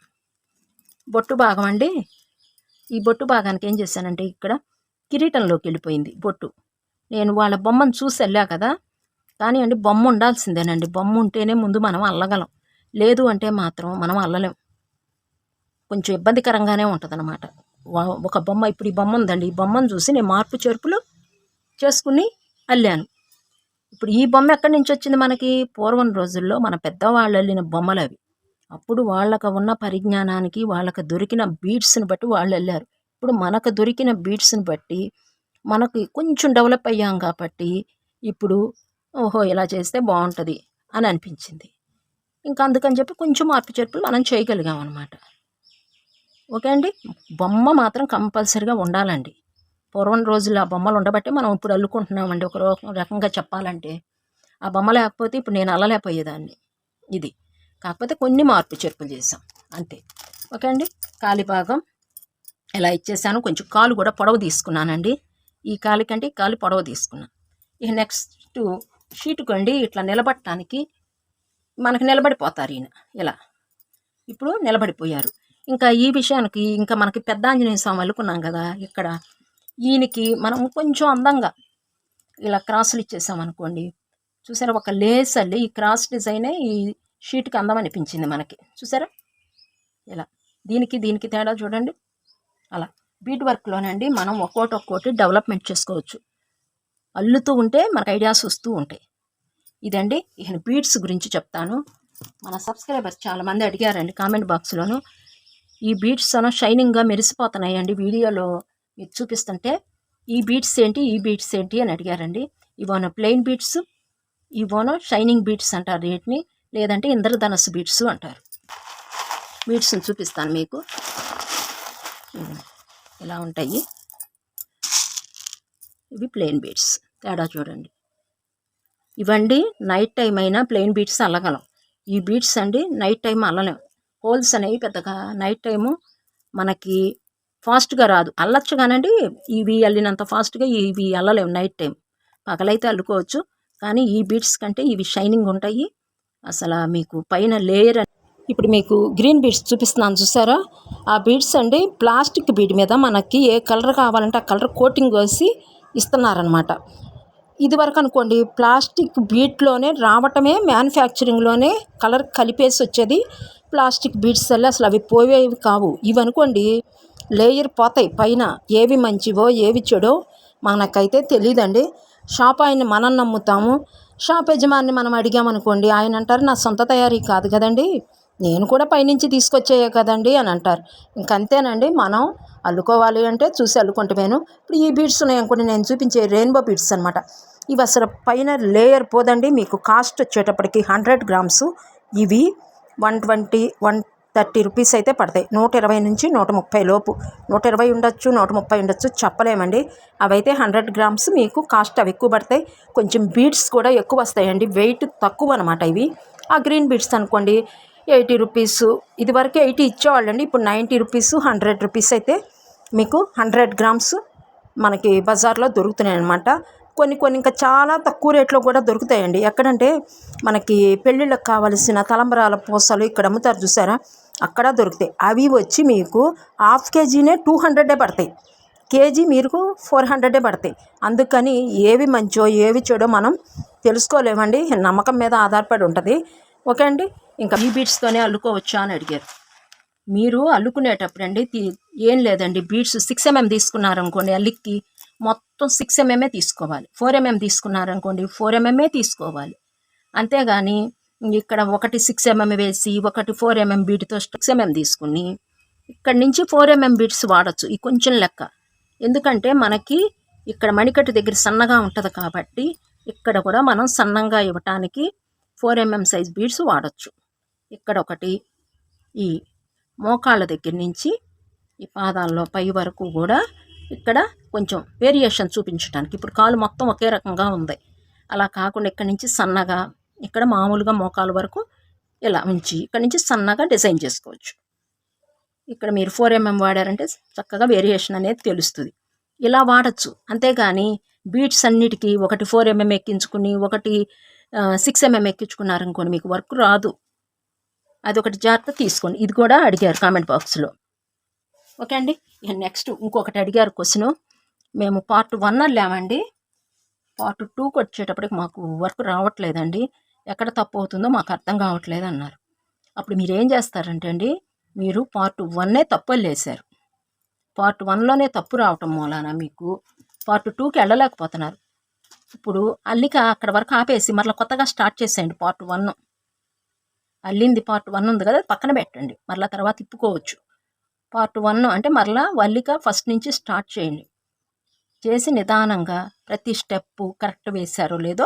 బొట్టు భాగం అండి, ఈ బొట్టు భాగానికి ఏం చేశానంటే ఇక్కడ కిరీటంలోకి వెళ్ళిపోయింది బొట్టు. నేను వాళ్ళ బొమ్మను చూసి వెళ్ళా కదా, కానీ అండి బొమ్మ ఉండాల్సిందేనండి. బొమ్మ ఉంటేనే ముందు మనం అల్లగలం, లేదు అంటే మాత్రం మనం అల్లలేం. కొంచెం ఇబ్బందికరంగానే ఉంటుంది అనమాట. ఒక బొమ్మ, ఇప్పుడు ఈ బొమ్మ ఉందండి, ఈ బొమ్మను చూసి నేను మార్పు చేర్పులు చేసుకుని అల్లాను. ఇప్పుడు ఈ బొమ్మ ఎక్కడి నుంచి వచ్చింది మనకి? పూర్వం రోజుల్లో మన పెద్దవాళ్ళు వెళ్ళిన బొమ్మలు అవి. అప్పుడు వాళ్ళకు ఉన్న పరిజ్ఞానానికి వాళ్ళకు దొరికిన బీడ్స్ని బట్టి వాళ్ళు వెళ్ళారు. ఇప్పుడు మనకు దొరికిన బీడ్స్ని బట్టి మనకి కొంచెం డెవలప్ అయ్యాం కాబట్టి ఇప్పుడు ఓహో ఇలా చేస్తే బాగుంటుంది అని అనిపించింది. ఇంకా అందుకని చెప్పి కొంచెం మార్పు చేర్పులు మనం చేయగలిగాం అనమాట. ఓకే అండి, బొమ్మ మాత్రం కంపల్సరీగా ఉండాలండి. పూర్వం రోజుల్లో ఆ బొమ్మలు ఉండబట్టే మనం ఇప్పుడు అల్లుకుంటున్నామండి. ఒక రకంగా చెప్పాలంటే ఆ బొమ్మ లేకపోతే ఇప్పుడు నేను అల్లలేకపోయేదాన్ని. ఇది కాకపోతే కొన్ని మార్పు చేర్పులు చేసాం అంతే. ఓకే అండి. కాలి భాగం ఇలా ఇచ్చేసాను. కొంచెం కాలు కూడా పొడవు తీసుకున్నానండి. ఈ కాలు కంటే ఈ కాలు పొడవు తీసుకున్నాను. ఇక నెక్స్ట్ షీటుకండి ఇట్లా నిలబడటానికి మనకు నిలబడిపోతారు ఈయన ఇలా. ఇప్పుడు నిలబడిపోయారు. ఇంకా ఈ విషయానికి ఇంకా మనకి పెద్ద ఆంజనేయ స్వామి అల్లుకున్నాం కదా, ఇక్కడ ఈయనకి మనం కొంచెం అందంగా ఇలా క్రాసులు ఇచ్చేసామనుకోండి. చూసారా, ఒక లేస్ అల్లి ఈ క్రాస్ డిజైనే ఈ షీట్కి అందం అనిపించింది మనకి. చూసారా ఇలా. దీనికి తేడా చూడండి. అలా బీట్ వర్క్లోనండి మనం ఒక్కోటి డెవలప్మెంట్ చేసుకోవచ్చు. అల్లుతూ ఉంటే మనకు ఐడియాస్ వస్తూ ఉంటాయి. ఇదండి. ఇక బీడ్స్ గురించి చెప్తాను. మన సబ్స్క్రైబర్స్ చాలామంది అడిగారండి కామెంట్ బాక్స్లోను. ఈ బీడ్స్ షైనింగ్గా మెరిసిపోతున్నాయండి వీడియోలో మీకు చూపిస్తుంటే. ఈ బీడ్స్ ఏంటి అని అడిగారండి. ఇవోనో ప్లెయిన్ బీడ్స్, ఇవోనో షైనింగ్ బీడ్స్ అంటారు వీటిని, లేదంటే ఇంద్రధనస్సు బీడ్స్ అంటారు. బీడ్స్ని చూపిస్తాను మీకు. ఇలా ఉంటాయి. ఇవి ప్లెయిన్ బీడ్స్. తేడా చూడండి. ఇవండి నైట్ టైం అయినా ప్లెయిన్ బీడ్స్ అల్లగలం. ఈ బీడ్స్ అండి నైట్ టైం అల్లలేం. హోల్స్ అనేవి పెద్దగా నైట్ టైము మనకి ఫాస్ట్గా రాదు. అల్లచ్చు కానండి, ఇవి అల్లినంత ఫాస్ట్గా ఇవి అల్లలేము నైట్ టైం. పగలైతే అల్లుకోవచ్చు, కానీ ఈ బీడ్స్ కంటే ఇవి షైనింగ్ ఉంటాయి. అసలు మీకు పైన లేయర్. ఇప్పుడు మీకు గ్రీన్ బీడ్స్ చూపిస్తున్నాను చూసారా, ఆ బీడ్స్ అండి ప్లాస్టిక్ బీడ్ మీద మనకి ఏ కలర్ కావాలంటే ఆ కలర్ కోటింగ్ వేసి ఇస్తున్నారనమాట. ఇదివరకు అనుకోండి ప్లాస్టిక్ బీట్లోనే రావటమే, మ్యానుఫ్యాక్చరింగ్లోనే కలర్ కలిపేసి వచ్చేది ప్లాస్టిక్ బీడ్స్ వల్ల. అసలు అవి పోయేవి కావు. ఇవి అనుకోండి లేయర్ పోతాయి పైన. ఏవి మంచివో ఏవి చెడో మనకైతే తెలియదండి. షాప్ ఆయన మనం నమ్ముతాము, షాప్ యజమాని మనం అడిగామనుకోండి ఆయన అంటారు నా సొంత తయారీ కాదు కదండి, నేను కూడా పైనుంచి తీసుకొచ్చేయే కదండి అని అంటారు. ఇంకంతేనండి. మనం అల్లుకోవాలి అంటే చూసి అల్లుకుంటామేను. ఇప్పుడు ఈ బీడ్స్ ఉన్నాయి అనుకోండి, నేను చూపించే రెయిన్బో బీడ్స్ అనమాట. ఇవి అసలు పైన లేయర్ పోదండి. మీకు కాస్ట్ వచ్చేటప్పటికి 100 గ్రామ్స్ ఇవి 130 రూపీస్ అయితే పడతాయి. 120 నుంచి 130 లోపు. 120 ఉండొచ్చు, 130 ఉండొచ్చు, చెప్పలేమండి. అవైతే 100 గ్రామ్స్ మీకు కాస్ట్ అవి ఎక్కువ పడతాయి. కొంచెం బీడ్స్ కూడా ఎక్కువ వస్తాయండి, వెయిట్ తక్కువ అనమాట ఇవి. ఆ గ్రీన్ బీడ్స్ అనుకోండి 80 రూపీస్. ఇదివరకు 80 ఇచ్చేవాళ్ళండి, ఇప్పుడు 90 రూపీస్, 100 రూపీస్ అయితే మీకు 100 గ్రామ్స్ మనకి బజార్లో దొరుకుతున్నాయి అనమాట. కొన్ని ఇంకా చాలా తక్కువ రేట్లో కూడా దొరుకుతాయండి. ఎక్కడంటే మనకి పెళ్ళిళ్ళకి కావలసిన తలంబరాల పూసలు ఇక్కడ అమ్ముతారు చూసారా, అక్కడ దొరుకుతాయి. అవి వచ్చి మీకు హాఫ్ కేజీనే 200 పడతాయి, కేజీ మీకు 400 పడతాయి. అందుకని ఏవి మంచో ఏవి చెడో మనం తెలుసుకోలేమండి, నమ్మకం మీద ఆధారపడి ఉంటుంది. ఓకే అండి. ఇంకా ఈ బీడ్స్తోనే అల్లుకోవచ్చా అని అడిగారు. మీరు అల్లుకునేటప్పుడు అండి ఏం లేదండి, బీడ్స్ 6 mm తీసుకున్నారనుకోండి అల్లికి మొత్తం 6 mm తీసుకోవాలి. 4 mm తీసుకున్నారనుకోండి 4 mm తీసుకోవాలి. అంతేగాని ఇక్కడ ఒకటి 6 mm వేసి ఒకటి 4 mm బీడ్తో 6 mm తీసుకుని ఇక్కడి నుంచి 4 mm బీడ్స్ వాడచ్చు. ఈ కొంచెం లెక్క. ఎందుకంటే మనకి ఇక్కడ మణికట్టు దగ్గర సన్నగా ఉంటుంది కాబట్టి ఇక్కడ కూడా మనం సన్నంగా ఇవ్వటానికి 4 mm సైజ్ బీడ్స్ వాడచ్చు. ఇక్కడ ఒకటి, ఈ మోకాళ్ళ దగ్గర నుంచి ఈ పాదాల్లో పై వరకు కూడా ఇక్కడ కొంచెం వేరియేషన్ చూపించడానికి. ఇప్పుడు కాలు మొత్తం ఒకే రకంగా ఉంది, అలా కాకుండా ఇక్కడ నుంచి సన్నగా, ఇక్కడ మామూలుగా మోకాలు వరకు ఇలా ఉంచి ఇక్కడ నుంచి సన్నగా డిజైన్ చేసుకోవచ్చు. ఇక్కడ మీరు 4 mm వాడారంటే చక్కగా వేరియేషన్ అనేది తెలుస్తుంది. ఇలా వాడచ్చు. అంతేగాని బీడ్స్ అన్నిటికీ ఒకటి 4 mm ఎక్కించుకుని ఒకటి 6 mm ఎక్కించుకున్నారనుకోండి మీకు వర్క్ రాదు. అదొకటి జాగ్రత్త తీసుకోండి. ఇది కూడా అడిగారు కామెంట్ బాక్స్లో. ఓకే అండి. ఇక నెక్స్ట్ ఇంకొకటి అడిగారు క్వశ్చను. మేము పార్ట్ 1 వెళ్ళామండి, పార్ట్ 2కి వచ్చేటప్పటికి మాకు వర్క్ రావట్లేదండి, ఎక్కడ తప్పు అవుతుందో మాకు అర్థం కావట్లేదు అన్నారు. అప్పుడు మీరు ఏం చేస్తారంటే అండి, మీరు పార్ట్ 1 తప్పు వెళ్ళేశారు. పార్ట్ 1లోనే తప్పు రావటం మూలాన మీకు పార్ట్ 2కి వెళ్ళలేకపోతున్నారు. ఇప్పుడు అల్లిక అక్కడ వరకు ఆపేసి మరలా కొత్తగా స్టార్ట్ చేసేయండి. పార్ట్ 1 అల్లింది పార్ట్ 1 ఉంది కదా, పక్కన పెట్టండి, మరలా తర్వాత తిప్పుకోవచ్చు. పార్ట్ 1 అంటే మరలా అల్లిక ఫస్ట్ నుంచి స్టార్ట్ చేయండి. చేసి నిదానంగా ప్రతి స్టెప్పు కరెక్ట్ వేశారో లేదో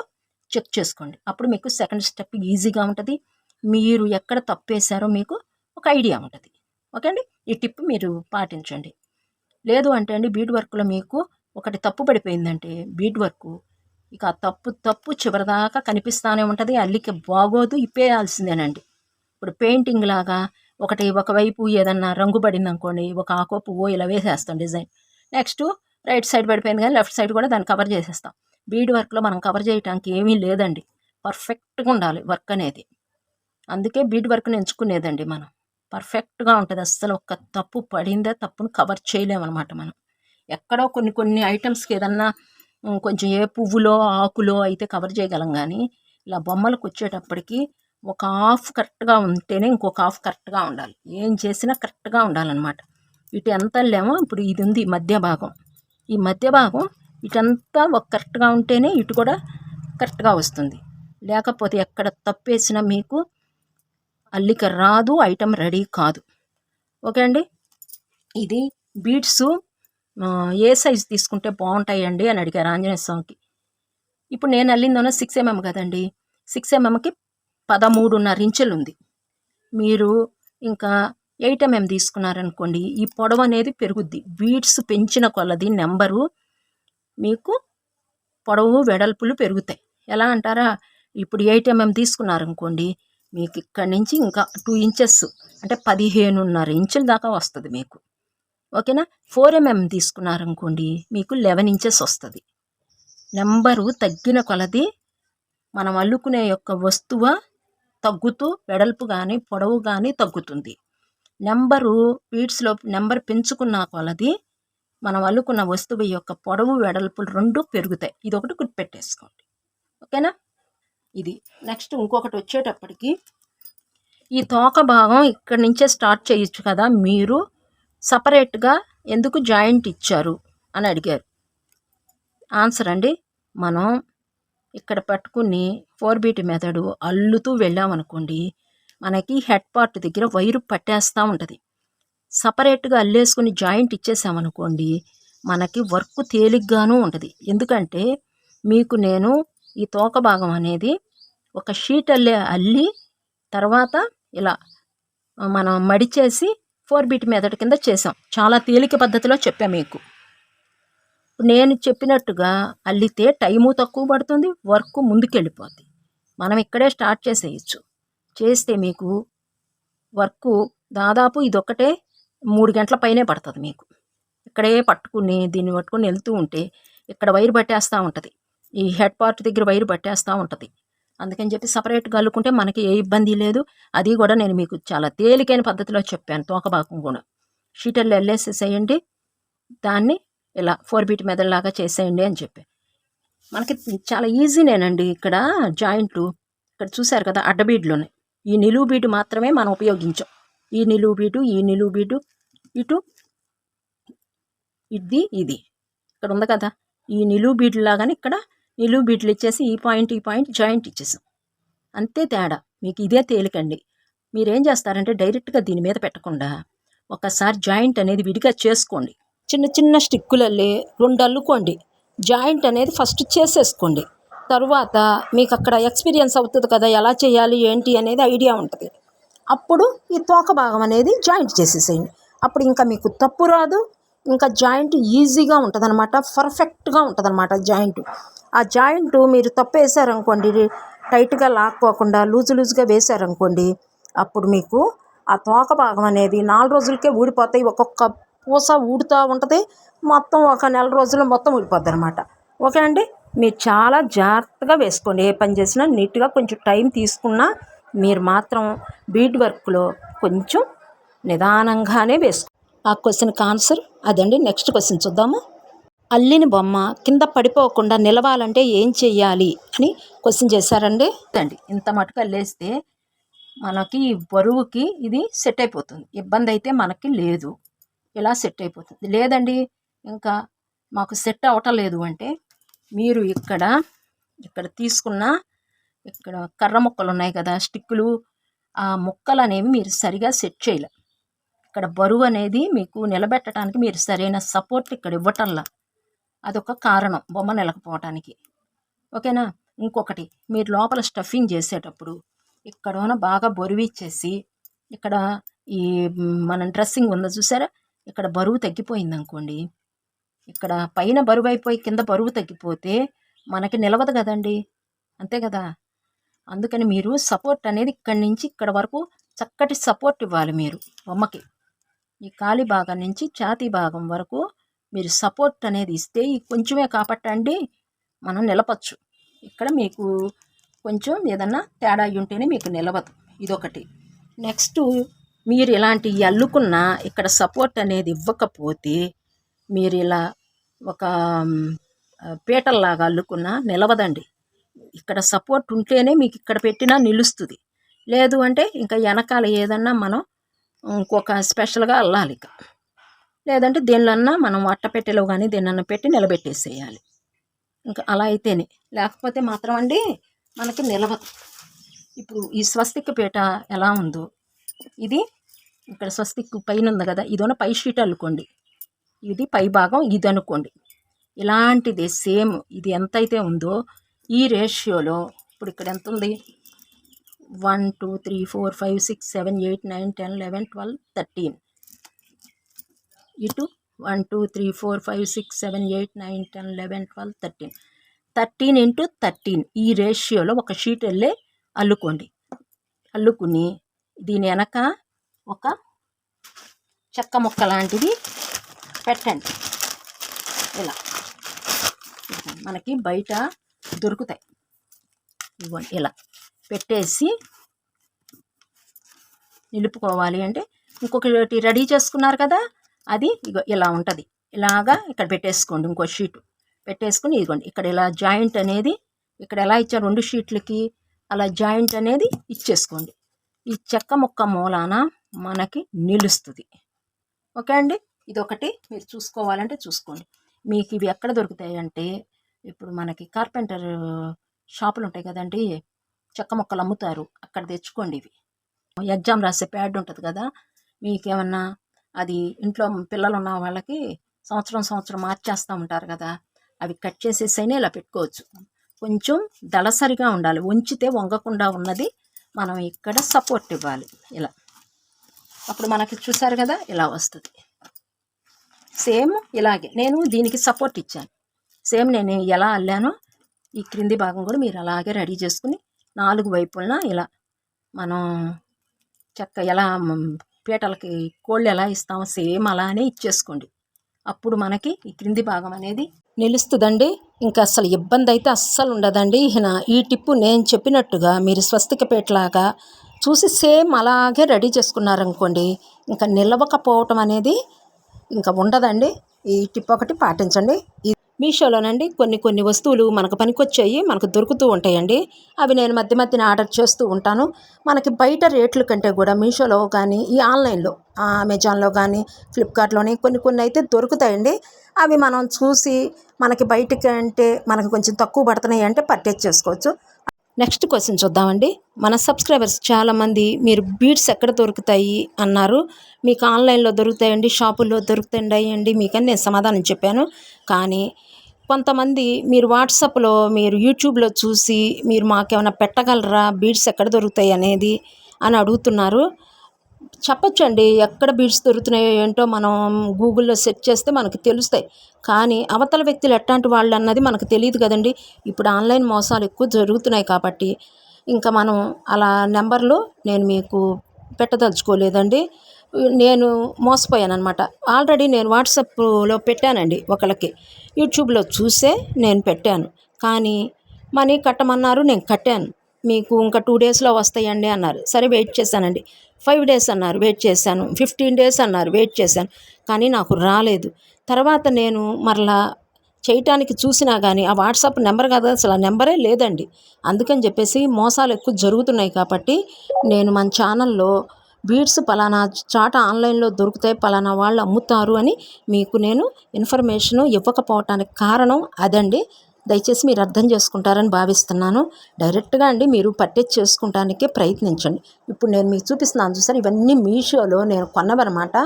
చెక్ చేసుకోండి. అప్పుడు మీకు సెకండ్ స్టెప్ ఈజీగా ఉంటుంది. మీరు ఎక్కడ తప్పు వేశారో మీకు ఒక ఐడియా ఉంటుంది. ఓకే అండి. ఈ టిప్ మీరు పాటించండి. లేదు అంటే అండి బీడ్ వర్క్లో మీకు ఒకటి తప్పు పడిపోయిందంటే బీడ్ వర్క్, ఇక ఆ తప్పు చివరిదాకా కనిపిస్తూనే ఉంటుంది. అల్లిక బాగోదు, ఇప్పేయాల్సిందేనండి. ఇప్పుడు పెయింటింగ్ లాగా ఒకవైపు ఏదన్నా రంగు పడింది అనుకోండి, ఒక ఆకో పువ్వు ఇలా వేసేస్తాం డిజైన్. నెక్స్ట్ రైట్ సైడ్ పడిపోయింది కానీ లెఫ్ట్ సైడ్ కూడా దాన్ని కవర్ చేసేస్తాం. బీడ్ వర్క్లో మనం కవర్ చేయడానికి ఏమీ లేదండి, పర్ఫెక్ట్గా ఉండాలి వర్క్ అనేది. అందుకే బీడ్ వర్క్ని ఎంచుకునేదండి మనం. పర్ఫెక్ట్గా ఉంటుంది, అస్సలు ఒక్క తప్పు పడిందే తప్పును కవర్ చేయలేమన్నమాట మనం. ఎక్కడో కొన్ని ఐటమ్స్కి ఏదన్నా కొంచెం ఏ పువ్వులో ఆకులో అయితే కవర్ చేయగలం, కానీ ఇలా బొమ్మలకు వచ్చేటప్పటికి ఒక హాఫ్ కరెక్ట్గా ఉంటేనే ఇంకొక హాఫ్ కరెక్ట్గా ఉండాలి. ఏం చేసినా కరెక్ట్గా ఉండాలన్నమాట. ఇటు ఎంత లేమో ఇప్పుడు ఇది ఉంది మధ్య భాగం, ఈ మధ్య భాగం ఇటంతా ఒక కరెక్ట్గా ఉంటేనే ఇటు కూడా కరెక్ట్గా వస్తుంది. లేకపోతే ఎక్కడ తప్పేసినా మీకు అల్లిక రాదు, ఐటమ్ రెడీ కాదు. ఓకే అండి. ఇది బీడ్స్ ఏ సైజ్ తీసుకుంటే బాగుంటాయండి అని అడిగారు ఆంజనేయ స్వామికి. ఇప్పుడు నేను అల్లిందోనో 6 mm కదండి, 6 mmకి 13.5 ఇంచులు ఉంది. మీరు ఇంకా 8 mm తీసుకున్నారనుకోండి, ఈ పొడవు అనేది పెరుగుద్ది. బీడ్స్ పెంచిన కొలది నెంబరు మీకు పొడవు వెడల్పులు పెరుగుతాయి. ఎలా అంటారా, ఇప్పుడు 8 mm తీసుకున్నారనుకోండి, మీకు ఇక్కడి నుంచి ఇంకా 2 ఇంచెస్ అంటే 15.5 ఇంచుల దాకా వస్తుంది మీకు. ఓకేనా. 4 mm తీసుకున్నారనుకోండి, మీకు 11 ఇంచెస్ వస్తుంది. నెంబరు తగ్గిన కొలది మనం అల్లుకునే యొక్క వస్తువు తగ్గుతూ వెడల్పు కానీ పొడవు కానీ తగ్గుతుంది. నెంబరు బీడ్స్లో నెంబర్ పెంచుకున్న కొలది మనం అల్లుకున్న వస్తువు యొక్క పొడవు వెడల్పులు 2 పెరుగుతాయి. ఇది ఒకటి గుర్తుపెట్టేసుకోండి. ఓకేనా. ఇది నెక్స్ట్ ఇంకొకటి వచ్చేటప్పటికి, ఈ తోక భాగం ఇక్కడి నుంచే స్టార్ట్ చేయొచ్చు కదా, మీరు సపరేట్గా ఎందుకు జాయింట్ ఇచ్చారు అని అడిగారు. ఆన్సర్ అండి, మనం ఇక్కడ పట్టుకుని 4 బీట్ మెథడు అల్లుతూ వెళ్ళామనుకోండి, మనకి హెడ్ పార్ట్ దగ్గర వైరు పట్టేస్తూ ఉంటుంది. సపరేట్గా అల్లేసుకుని జాయింట్ ఇచ్చేసామనుకోండి, మనకి వర్క్ తేలిగ్గానూ ఉంటుంది. ఎందుకంటే మీకు నేను ఈ తోక భాగం అనేది ఒక షీట్ అల్లి తర్వాత ఇలా మనం మడిచేసి 4 బీట్ మెథడ్ కింద చేసాం. చాలా తేలిక పద్ధతిలో చెప్పాను మీకు. నేను చెప్పినట్టుగా అల్లితే టైము తక్కువ పడుతుంది, వర్క్ ముందుకెళ్ళిపోద్ది. మనం ఇక్కడే స్టార్ట్ చేసేయచ్చు. చేస్తే మీకు వర్క్ దాదాపు ఇదొక్కటే 3 గంటల పైనే పడుతుంది మీకు. ఇక్కడే పట్టుకుని దీన్ని పట్టుకుని వెళ్తూ ఉంటే ఇక్కడ వైరు పట్టేస్తూ ఉంటుంది, ఈ హెడ్ పార్ట్ దగ్గర వైరు పట్టేస్తూ ఉంటుంది. అందుకని చెప్పి సపరేట్గా అల్లుకుంటే మనకి ఏ ఇబ్బంది లేదు. అది కూడా నేను మీకు చాలా తేలికైన పద్ధతిలో చెప్పాను. తోకబాకం కూడా షీటర్లు వెళ్ళేసేసేయండి, దాన్ని ఇలా 4 బీట్ మెదడులాగా చేసేయండి అని చెప్పి. మనకి చాలా ఈజీనేనండి. ఇక్కడ జాయింట్లు ఇక్కడ చూశారు కదా, అడ్డబీడ్లోనే ఈ నిలువు బీటు మాత్రమే మనం ఉపయోగించాం. ఈ నిలువు బీటు, ఈ నిలువు బీటు, ఇటు ఇది ఇక్కడ ఉంది కదా, ఈ నిలువు బీటు లాగానే ఇక్కడ నిలువు బీట్లు ఇచ్చేసి ఈ పాయింట్ జాయింట్ ఇచ్చేసాం. అంతే తేడా. మీకు ఇదే తేలికండి. మీరేం చేస్తారంటే డైరెక్ట్గా దీని మీద పెట్టకుండా ఒకసారి జాయింట్ అనేది విడిగా చేసుకోండి. చిన్న చిన్న స్టిక్కులల్లే 2 అల్లుకోండి. జాయింట్ అనేది ఫస్ట్ చేసేసుకోండి. తరువాత మీకు అక్కడ ఎక్స్పీరియన్స్ అవుతుంది కదా, ఎలా చేయాలి ఏంటి అనేది ఐడియా ఉంటుంది. అప్పుడు ఈ తోక భాగం అనేది జాయింట్ చేసేసేయండి. అప్పుడు ఇంకా మీకు తప్పు రాదు, ఇంకా జాయింట్ ఈజీగా ఉంటుంది అనమాట, పర్ఫెక్ట్గా ఉంటుంది అనమాట జాయింట్. ఆ జాయింట్ మీరు తప్పు వేసారనుకోండి, టైట్గా లాక్కోకుండా లూజుగా వేసారనుకోండి, అప్పుడు మీకు ఆ తోక భాగం అనేది 4 రోజులకే ఊడిపోతాయి. ఒక్కొక్క పూస ఊడుతూ ఉంటుంది, మొత్తం ఒక నెల రోజుల్లో మొత్తం ఊడిపోద్ది అనమాట. ఓకే అండి. మీరు చాలా జాగ్రత్తగా వేసుకోండి. ఏ పని చేసినా నీట్గా కొంచెం టైం తీసుకున్నా మీరు మాత్రం బీడ్ వర్క్లో కొంచెం నిదానంగానే వేసుకో. ఆ క్వశ్చన్కి ఆన్సర్ అదండి. నెక్స్ట్ క్వశ్చన్ చూద్దాము. అల్లిన బొమ్మ కింద పడిపోకుండా నిలవాలంటే ఏం చెయ్యాలి అని క్వశ్చన్ చేశారండి. ఇంత మటుకు అల్లేస్తే మనకి బరువుకి ఇది సెట్ అయిపోతుంది. ఇబ్బంది అయితే మనకి లేదు, ఇలా సెట్ అయిపోతుంది. లేదండి ఇంకా మాకు సెట్ అవ్వటం లేదు అంటే మీరు ఇక్కడ తీసుకున్న ఇక్కడ కర్ర ముక్కలు ఉన్నాయి కదా, స్టిక్కులు, ఆ ముక్కలు అనేవి మీరు సరిగా సెట్ చేయలే. ఇక్కడ బరువు అనేది మీకు నిలబెట్టడానికి మీరు సరైన సపోర్ట్ ఇక్కడ ఇవ్వటంలా, అదొక కారణం బొమ్మ నిలకపోవటానికి. ఓకేనా. ఇంకొకటి, మీరు లోపల స్టఫింగ్ చేసేటప్పుడు ఇక్కడ బాగా బరువు ఇచ్చేసి ఇక్కడ ఈ మన డ్రెస్సింగ్ ఉందో చూసారా, ఇక్కడ బరువు తగ్గిపోయింది అనుకోండి, ఇక్కడ పైన బరువు అయిపోయి కింద బరువు తగ్గిపోతే మనకి నిలవదు కదండి, అంతే కదా. అందుకని మీరు సపోర్ట్ అనేది ఇక్కడి నుంచి ఇక్కడ వరకు చక్కటి సపోర్ట్ ఇవ్వాలి మీరు బొమ్మకి. ఈ కాలి భాగం నుంచి ఛాతీ భాగం వరకు మీరు సపోర్ట్ అనేది ఇస్తే ఈ కొంచెమే కాపట్టండి మనం నిలపచ్చు. ఇక్కడ మీకు కొంచెం ఏదన్నా తేడా అయి ఉంటేనే మీకు నిలవదు, ఇదొకటి. నెక్స్ట్ మీరు ఇలాంటి అల్లుకున్న ఇక్కడ సపోర్ట్ అనేది ఇవ్వకపోతే మీరు ఇలా ఒక పీటల్లాగా అల్లుకున్న నిలవదండి. ఇక్కడ సపోర్ట్ ఉంటేనే మీకు ఇక్కడ పెట్టినా నిలుస్తుంది. లేదు అంటే ఇంకా వెనకాల ఏదన్నా మనం ఇంకొక స్పెషల్గా అల్లాలి. ఇక లేదంటే దేనిలన్నా మనం అట్టపెట్టెలో కానీ దేనన్నా పెట్టి నిలబెట్టేసేయాలి. ఇంకా అలా అయితేనే, లేకపోతే మాత్రం అండి మనకి నిలవదు. ఇప్పుడు ఈ స్వస్తిక్ పీట ఎలా ఉందో, ఇది ఇక్కడ స్వస్తిక్ పైన ఉంది కదా, ఇదోన పై షీట్ అల్లుకోండి, ఇది పై భాగం ఇది అనుకోండి. ఇలాంటిది సేమ్ ఇది ఎంత అయితే ఉందో ఈ రేషియోలో ఇప్పుడు ఇక్కడ ఎంత ఉంది, 1 2 3 4 5 6 7 8 9 10 11 12 13. ఇటు 1 2 3 4 5 6 7 8 9 10 11 12 13. 13 into 13 ఈ రేషియోలో ఒక షీట్ వెళ్ళే అల్లుకోండి. అల్లుకుని దీని వెనక ఒక చెక్క ముక్క లాంటిది పెట్టండి. ఇలా మనకి బయట దొరుకుతాయి, ఇవ్వండి. ఇలా పెట్టేసి నిలుపుకోవాలి అంటే ఇంకొకటి రెడీ చేసుకున్నారు కదా, అది ఇగో ఇలా ఉంటుంది. ఇలాగా ఇక్కడ పెట్టేసుకోండి, ఇంకో షీటు పెట్టేసుకుని ఇదిగోండి ఇక్కడ ఇలా జాయింట్ అనేది ఇక్కడ ఎలా ఇచ్చారు 2 షీట్లకి అలా జాయింట్ అనేది ఇచ్చేసుకోండి. ఈ చెక్క ముక్క మూలాన మనకి నిలుస్తుంది. ఓకే అండి, ఇదొకటి మీరు చూసుకోవాలంటే చూసుకోండి. మీకు ఇవి ఎక్కడ దొరుకుతాయి అంటే ఇప్పుడు మనకి కార్పెంటర్ షాపులు ఉంటాయి కదండి, చెక్క ముక్కలు అమ్ముతారు, అక్కడ తెచ్చుకోండి. ఇవి ఎగ్జామ్ రాసే ప్యాడ్ ఉంటుంది కదా, మీకేమన్నా అది ఇంట్లో పిల్లలు ఉన్న వాళ్ళకి సంవత్సరం మార్చేస్తూ ఉంటారు కదా, అవి కట్ చేసేసైనా ఇలా పెట్టుకోవచ్చు. కొంచెం దళసరిగా ఉండాలి, వంచితే వంగకుండా ఉన్నది మనం ఇక్కడ సపోర్ట్ ఇవ్వాలి. ఇలా అప్పుడు మనకి చూసారు కదా ఇలా వస్తుంది. సేమ్ ఇలాగే నేను దీనికి సపోర్ట్ ఇచ్చాను. సేమ్ నేను ఎలా అల్లానో ఈ క్రింది భాగం కూడా మీరు అలాగే రెడీ చేసుకుని 4 వైపులన ఇలా మనం చెక్క ఎలా పీటలకి కోళ్ళు ఎలా ఇస్తామో సేమ్ అలానే ఇచ్చేసుకోండి. అప్పుడు మనకి ఈ క్రింది భాగం అనేది నిలుస్తుందండి. ఇంకా అస్సలు ఇబ్బంది అయితే అస్సలు ఉండదండి. ఈ టిప్పు నేను చెప్పినట్టుగా మీరు స్వస్తిక పీటలాగా చూసి సేమ్ అలాగే రెడీ చేసుకున్నారనుకోండి, ఇంకా నిలవకపోవటం అనేది ఇంకా ఉండదండి. ఈ టిప్ ఒకటి పాటించండి. మీషోలోనండి కొన్ని వస్తువులు మనకు పనికొచ్చాయి, మనకు దొరుకుతూ ఉంటాయండి. అవి నేను మధ్యన ఆర్డర్ చేస్తూ ఉంటాను. మనకి బయట రేట్ల కంటే కూడా మీషోలో కానీ ఈ ఆన్లైన్లో అమెజాన్లో కానీ ఫ్లిప్కార్ట్లోని కొన్ని అయితే దొరుకుతాయండి. అవి మనం చూసి మనకి బయటకి అంటే మనకి కొంచెం తక్కువ పడుతున్నాయి అంటే పర్చేజ్ చేసుకోవచ్చు. నెక్స్ట్ క్వశ్చన్ చూద్దామండి. మన సబ్స్క్రైబర్స్ చాలామంది మీరు బీడ్స్ ఎక్కడ దొరుకుతాయి అన్నారు. మీకు ఆన్లైన్లో దొరుకుతాయండి, షాపుల్లో దొరుకుతాయండి మీకని నేను సమాధానం చెప్పాను. కానీ కొంతమంది మీరు వాట్సాప్లో మీరు యూట్యూబ్లో చూసి మీరు మాకేమైనా పెట్టగలరా, బీడ్స్ ఎక్కడ దొరుకుతాయి అనేది అని అడుగుతున్నారు. చెప్పొచ్చండి, ఎక్కడ బీడ్స్ దొరుకుతున్నాయో ఏంటో మనం గూగుల్లో సెర్చ్ చేస్తే మనకు తెలుస్తాయి. కానీ అవతల వ్యక్తులు ఎట్లాంటి వాళ్ళు అన్నది మనకు తెలియదు కదండి. ఇప్పుడు ఆన్లైన్ మోసాలు ఎక్కువ జరుగుతున్నాయి కాబట్టి ఇంకా మనం అలా నెంబర్లు నేను మీకు పెట్టదలుచుకోలేదండి. నేను మోసపోయాను అనమాట. ఆల్రెడీ నేను వాట్సాప్లో పెట్టానండి ఒకళ్ళకి, యూట్యూబ్లో చూసే నేను పెట్టాను. కానీ మనీ కట్టమన్నారు, నేను కట్టాను. మీకు ఇంకా 2 డేస్లో వస్తాయండి అన్నారు. సరే వెయిట్ చేశానండి. 5 డేస్ అన్నారు, వెయిట్ చేశాను. 15 డేస్ అన్నారు, వెయిట్ చేశాను. కానీ నాకు రాలేదు. తర్వాత నేను మరలా చేయటానికి చూసినా కానీ ఆ వాట్సాప్ నెంబర్ కదా, అసలు ఆ నెంబరే లేదండి. అందుకని చెప్పేసి మోసాలు ఎక్కువ జరుగుతున్నాయి కాబట్టి నేను మన ఛానల్లో బీడ్స్ పలానా చాట ఆన్లైన్లో దొరుకుతాయి, పలానా వాళ్ళు అమ్ముతారు అని మీకు నేను ఇన్ఫర్మేషను ఇవ్వకపోవటానికి కారణం అదండి. దయచేసి మీరు అర్థం చేసుకుంటారని భావిస్తున్నాను. డైరెక్ట్గా అండి మీరు పర్చేజ్ చేసుకుంటానికే ప్రయత్నించండి. ఇప్పుడు నేను మీకు చూపిస్తున్నాను చూసారు, ఇవన్నీ మీషోలో నేను కొన్నవన్నమాట.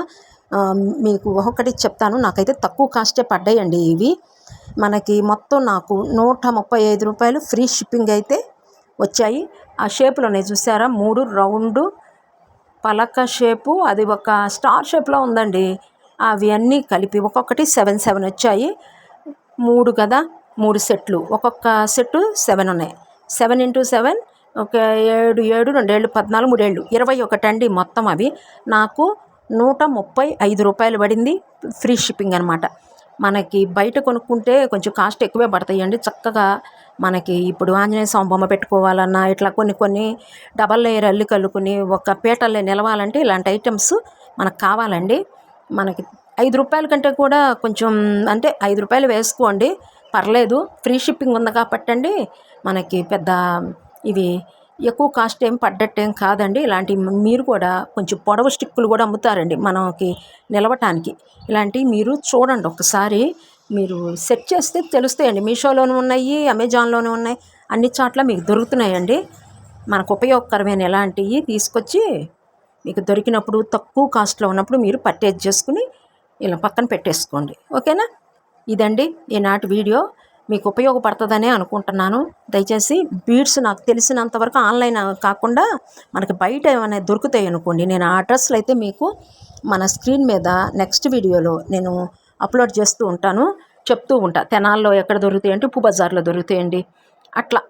మీకు ఒక్కొక్కటి చెప్తాను. నాకైతే తక్కువ కాస్టే పడ్డాయండి ఇవి. మనకి మొత్తం నాకు 135 రూపాయలు ఫ్రీ షిప్పింగ్ అయితే వచ్చాయి. ఆ షేపులోనే చూసారా, 3 రౌండు పలక షేపు, అది ఒక స్టార్ షేప్లో ఉందండి. అవి అన్నీ కలిపి ఒక్కొక్కటి 7 వచ్చాయి. 3 కదా, 3 సెట్లు, ఒక్కొక్క సెట్టు 7 ఉన్నాయి. 7 × 7 ఒక 7, 7 2 ఏళ్ళు 14, 3 ఏళ్ళు 21 అండి మొత్తం. అవి నాకు ₹135 పడింది. ఫ్రీ షిప్పింగ్ అనమాట. మనకి బయట కొనుక్కుంటే కొంచెం కాస్ట్ ఎక్కువే పడతాయండి. చక్కగా మనకి ఇప్పుడు ఆంజనేయ స్వామి బొమ్మ పెట్టుకోవాలన్నా ఇట్లా కొన్ని డబల్ లేయర్ అల్లికల్లుకుని ఒక పీటల్లో నిలవాలంటే ఇలాంటి ఐటమ్స్ మనకు కావాలండి. మనకి ₹5 కంటే కూడా కొంచెం అంటే ₹5 వేసుకోండి, పర్లేదు. ఫ్రీ షిప్పింగ్ ఉంది కాబట్టి అండి మనకి పెద్ద ఇవి ఎక్కువ కాస్ట్ ఏం పడ్డట్టేం కాదండి. ఇలాంటి మీరు కూడా కొంచెం పొడవు స్టిక్కులు కూడా అమ్ముతారండి మనకి నిలవటానికి. ఇలాంటివి మీరు చూడండి ఒకసారి, మీరు సెట్ చేస్తే తెలుస్తాయండి. మీషోలోనూ ఉన్నాయి, అమెజాన్లోనూ ఉన్నాయి, అన్ని చోట్ల మీకు దొరుకుతున్నాయండి. మనకు ఉపయోగకరమైన ఇలాంటివి తీసుకొచ్చి మీకు దొరికినప్పుడు తక్కువ కాస్ట్లో ఉన్నప్పుడు మీరు పర్చేజ్ చేసుకుని ఇలా పక్కన పెట్టేసుకోండి. ఓకేనా? ఇదండి ఈనాటి వీడియో. మీకు ఉపయోగపడుతుందనే అనుకుంటున్నాను. దయచేసి బీడ్స్ నాకు తెలిసినంతవరకు ఆన్లైన్ కాకుండా మనకి బయట ఏమైనా దొరుకుతాయి అనుకోండి, నేను ఆ అడ్రస్లు అయితే మీకు మన స్క్రీన్ మీద నెక్స్ట్ వీడియోలో నేను అప్లోడ్ చేస్తూ ఉంటాను, చెప్తూ ఉంటా. తెనాల్లో ఎక్కడ దొరుకుతాయంటే ఉప్పు బజార్లో దొరుకుతాయండి. అట్లా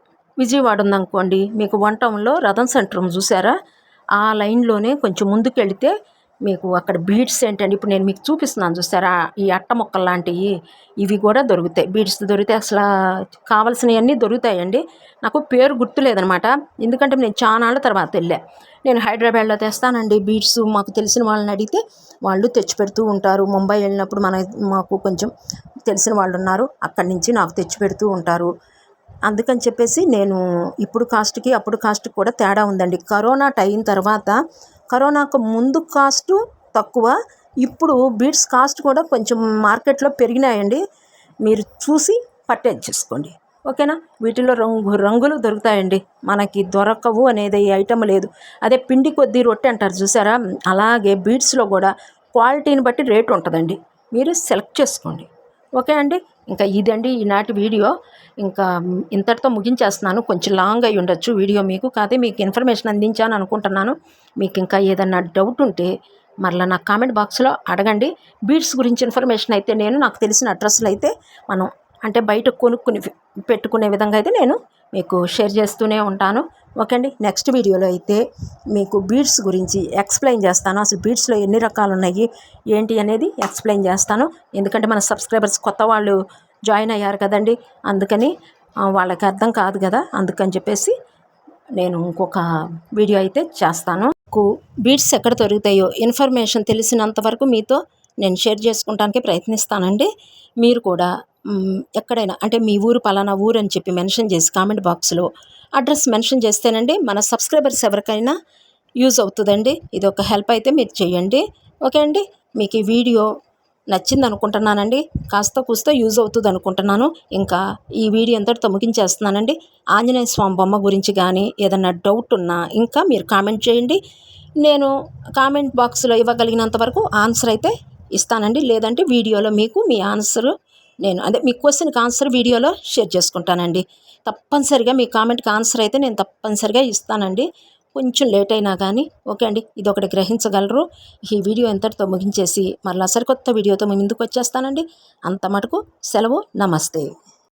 విజయవాడ ఉందనుకోండి, మీకు వన్ టౌన్లో రథం సెంటర్ చూసారా, ఆ లైన్లోనే కొంచెం ముందుకు వెళితే మీకు అక్కడ బీడ్స్ ఏంటండి ఇప్పుడు నేను మీకు చూపిస్తున్నాను చూసారా, ఈ అట్ట మొక్కలు లాంటివి ఇవి కూడా దొరుకుతాయి. బీడ్స్ దొరికితే అసలు కావాల్సినవన్నీ దొరుకుతాయండి. నాకు పేరు గుర్తులేదనమాట, ఎందుకంటే నేను చాలా నాళ్ళ తర్వాత వెళ్ళా. నేను హైదరాబాద్లో తెస్తానండి బీడ్స్. మాకు తెలిసిన వాళ్ళని అడిగితే వాళ్ళు తెచ్చిపెడుతూ ఉంటారు. ముంబై వెళ్ళినప్పుడు మాకు కొంచెం తెలిసిన వాళ్ళు ఉన్నారు, అక్కడి నుంచి నాకు తెచ్చిపెడుతూ ఉంటారు. అందుకని చెప్పేసి నేను ఇప్పుడు కాస్ట్కి అప్పుడు కాస్ట్కి కూడా తేడా ఉందండి. కరోనా టైం తర్వాత, కరోనాకు ముందు కాస్టు తక్కువ, ఇప్పుడు బీడ్స్ కాస్ట్ కూడా కొంచెం మార్కెట్లో పెరిగినాయండి. మీరు చూసి పర్చేజ్ చేసుకోండి. ఓకేనా? వీటిలో రంగులు దొరుకుతాయండి, మనకి దొరకవు అనేది ఐటమ్ లేదు. అదే పిండి కొద్దీ రొట్టె అంటారు చూసారా, అలాగే బీడ్స్లో కూడా క్వాలిటీని బట్టి రేటు ఉంటుందండి, మీరు సెలెక్ట్ చేసుకోండి. ఓకే అండి, ఇంకా ఇదండి ఈనాటి వీడియో. ఇంకా ఇంతటితో ముగించేస్తున్నాను. కొంచెం లాంగ్ అయి ఉండొచ్చు వీడియో మీకు, కాదే మీకు ఇన్ఫర్మేషన్ అందించాను అనుకుంటున్నాను. మీకు ఇంకా ఏదన్నా డౌట్ ఉంటే మరలా నాకు కామెంట్ బాక్స్లో అడగండి. బీడ్స్ గురించి ఇన్ఫర్మేషన్ అయితే నేను నాకు తెలిసిన అడ్రస్లు అయితే మనం అంటే బయట కొనుక్కుని పెట్టుకునే విధంగా అయితే నేను మీకు షేర్ చేస్తూనే ఉంటాను. ఓకే అండి, నెక్స్ట్ వీడియోలో అయితే మీకు బీడ్స్ గురించి ఎక్స్ప్లెయిన్ చేస్తాను. అసలు బీడ్స్లో ఎన్ని రకాలు ఉన్నాయి ఏంటి అనేది ఎక్స్ప్లెయిన్ చేస్తాను. ఎందుకంటే మన సబ్స్క్రైబర్స్ కొత్త వాళ్ళు జాయిన్ అయ్యారు కదండి, అందుకని వాళ్ళకి అర్థం కాదు కదా, అందుకని చెప్పేసి నేను ఇంకొక వీడియో అయితే చేస్తాను. బీడ్స్ ఎక్కడ దొరుకుతాయో ఇన్ఫర్మేషన్ తెలిసినంతవరకు మీతో నేను షేర్ చేసుకుంటానికి ప్రయత్నిస్తానండి. మీరు కూడా ఎక్కడైనా అంటే మీ ఊరు పలానా ఊరు అని చెప్పి మెన్షన్ చేసి కామెంట్ బాక్స్లో అడ్రస్ మెన్షన్ చేస్తేనండి మన సబ్స్క్రైబర్స్ ఎవరికైనా యూజ్ అవుతుందండి. ఇది ఒక హెల్ప్ అయితే మీరు చేయండి. ఓకే అండి, మీకు ఈ వీడియో నచ్చింది అనుకుంటున్నానండి, కాస్త కూస్త యూజ్ అవుతుంది అనుకుంటున్నాను. ఇంకా ఈ వీడియో ఎంతటితో ముగించేస్తున్నానండి. ఆంజనేయ స్వామి బొమ్మ గురించి కానీ ఏదన్నా డౌట్ ఉన్నా ఇంకా మీరు కామెంట్ చేయండి. నేను కామెంట్ బాక్స్లో ఇవ్వగలిగినంత వరకు ఆన్సర్ అయితే ఇస్తానండి. లేదంటే వీడియోలో మీకు మీ ఆన్సర్ నేను అదే మీ క్వశ్చన్కి ఆన్సర్ వీడియోలో షేర్ చేసుకుంటానండి. తప్పనిసరిగా మీ కామెంట్కి ఆన్సర్ అయితే నేను తప్పనిసరిగా ఇస్తానండి, కొంచెం లేట్ అయినా కానీ. ఓకే అండి, ఇదొకటి గ్రహించగలరు. ఈ వీడియో ఎంతటితో ముగించేసి మరలా సరికొత్త వీడియోతో ముందుకు వచ్చేస్తానండి. అంత మటుకు సెలవు. నమస్తే.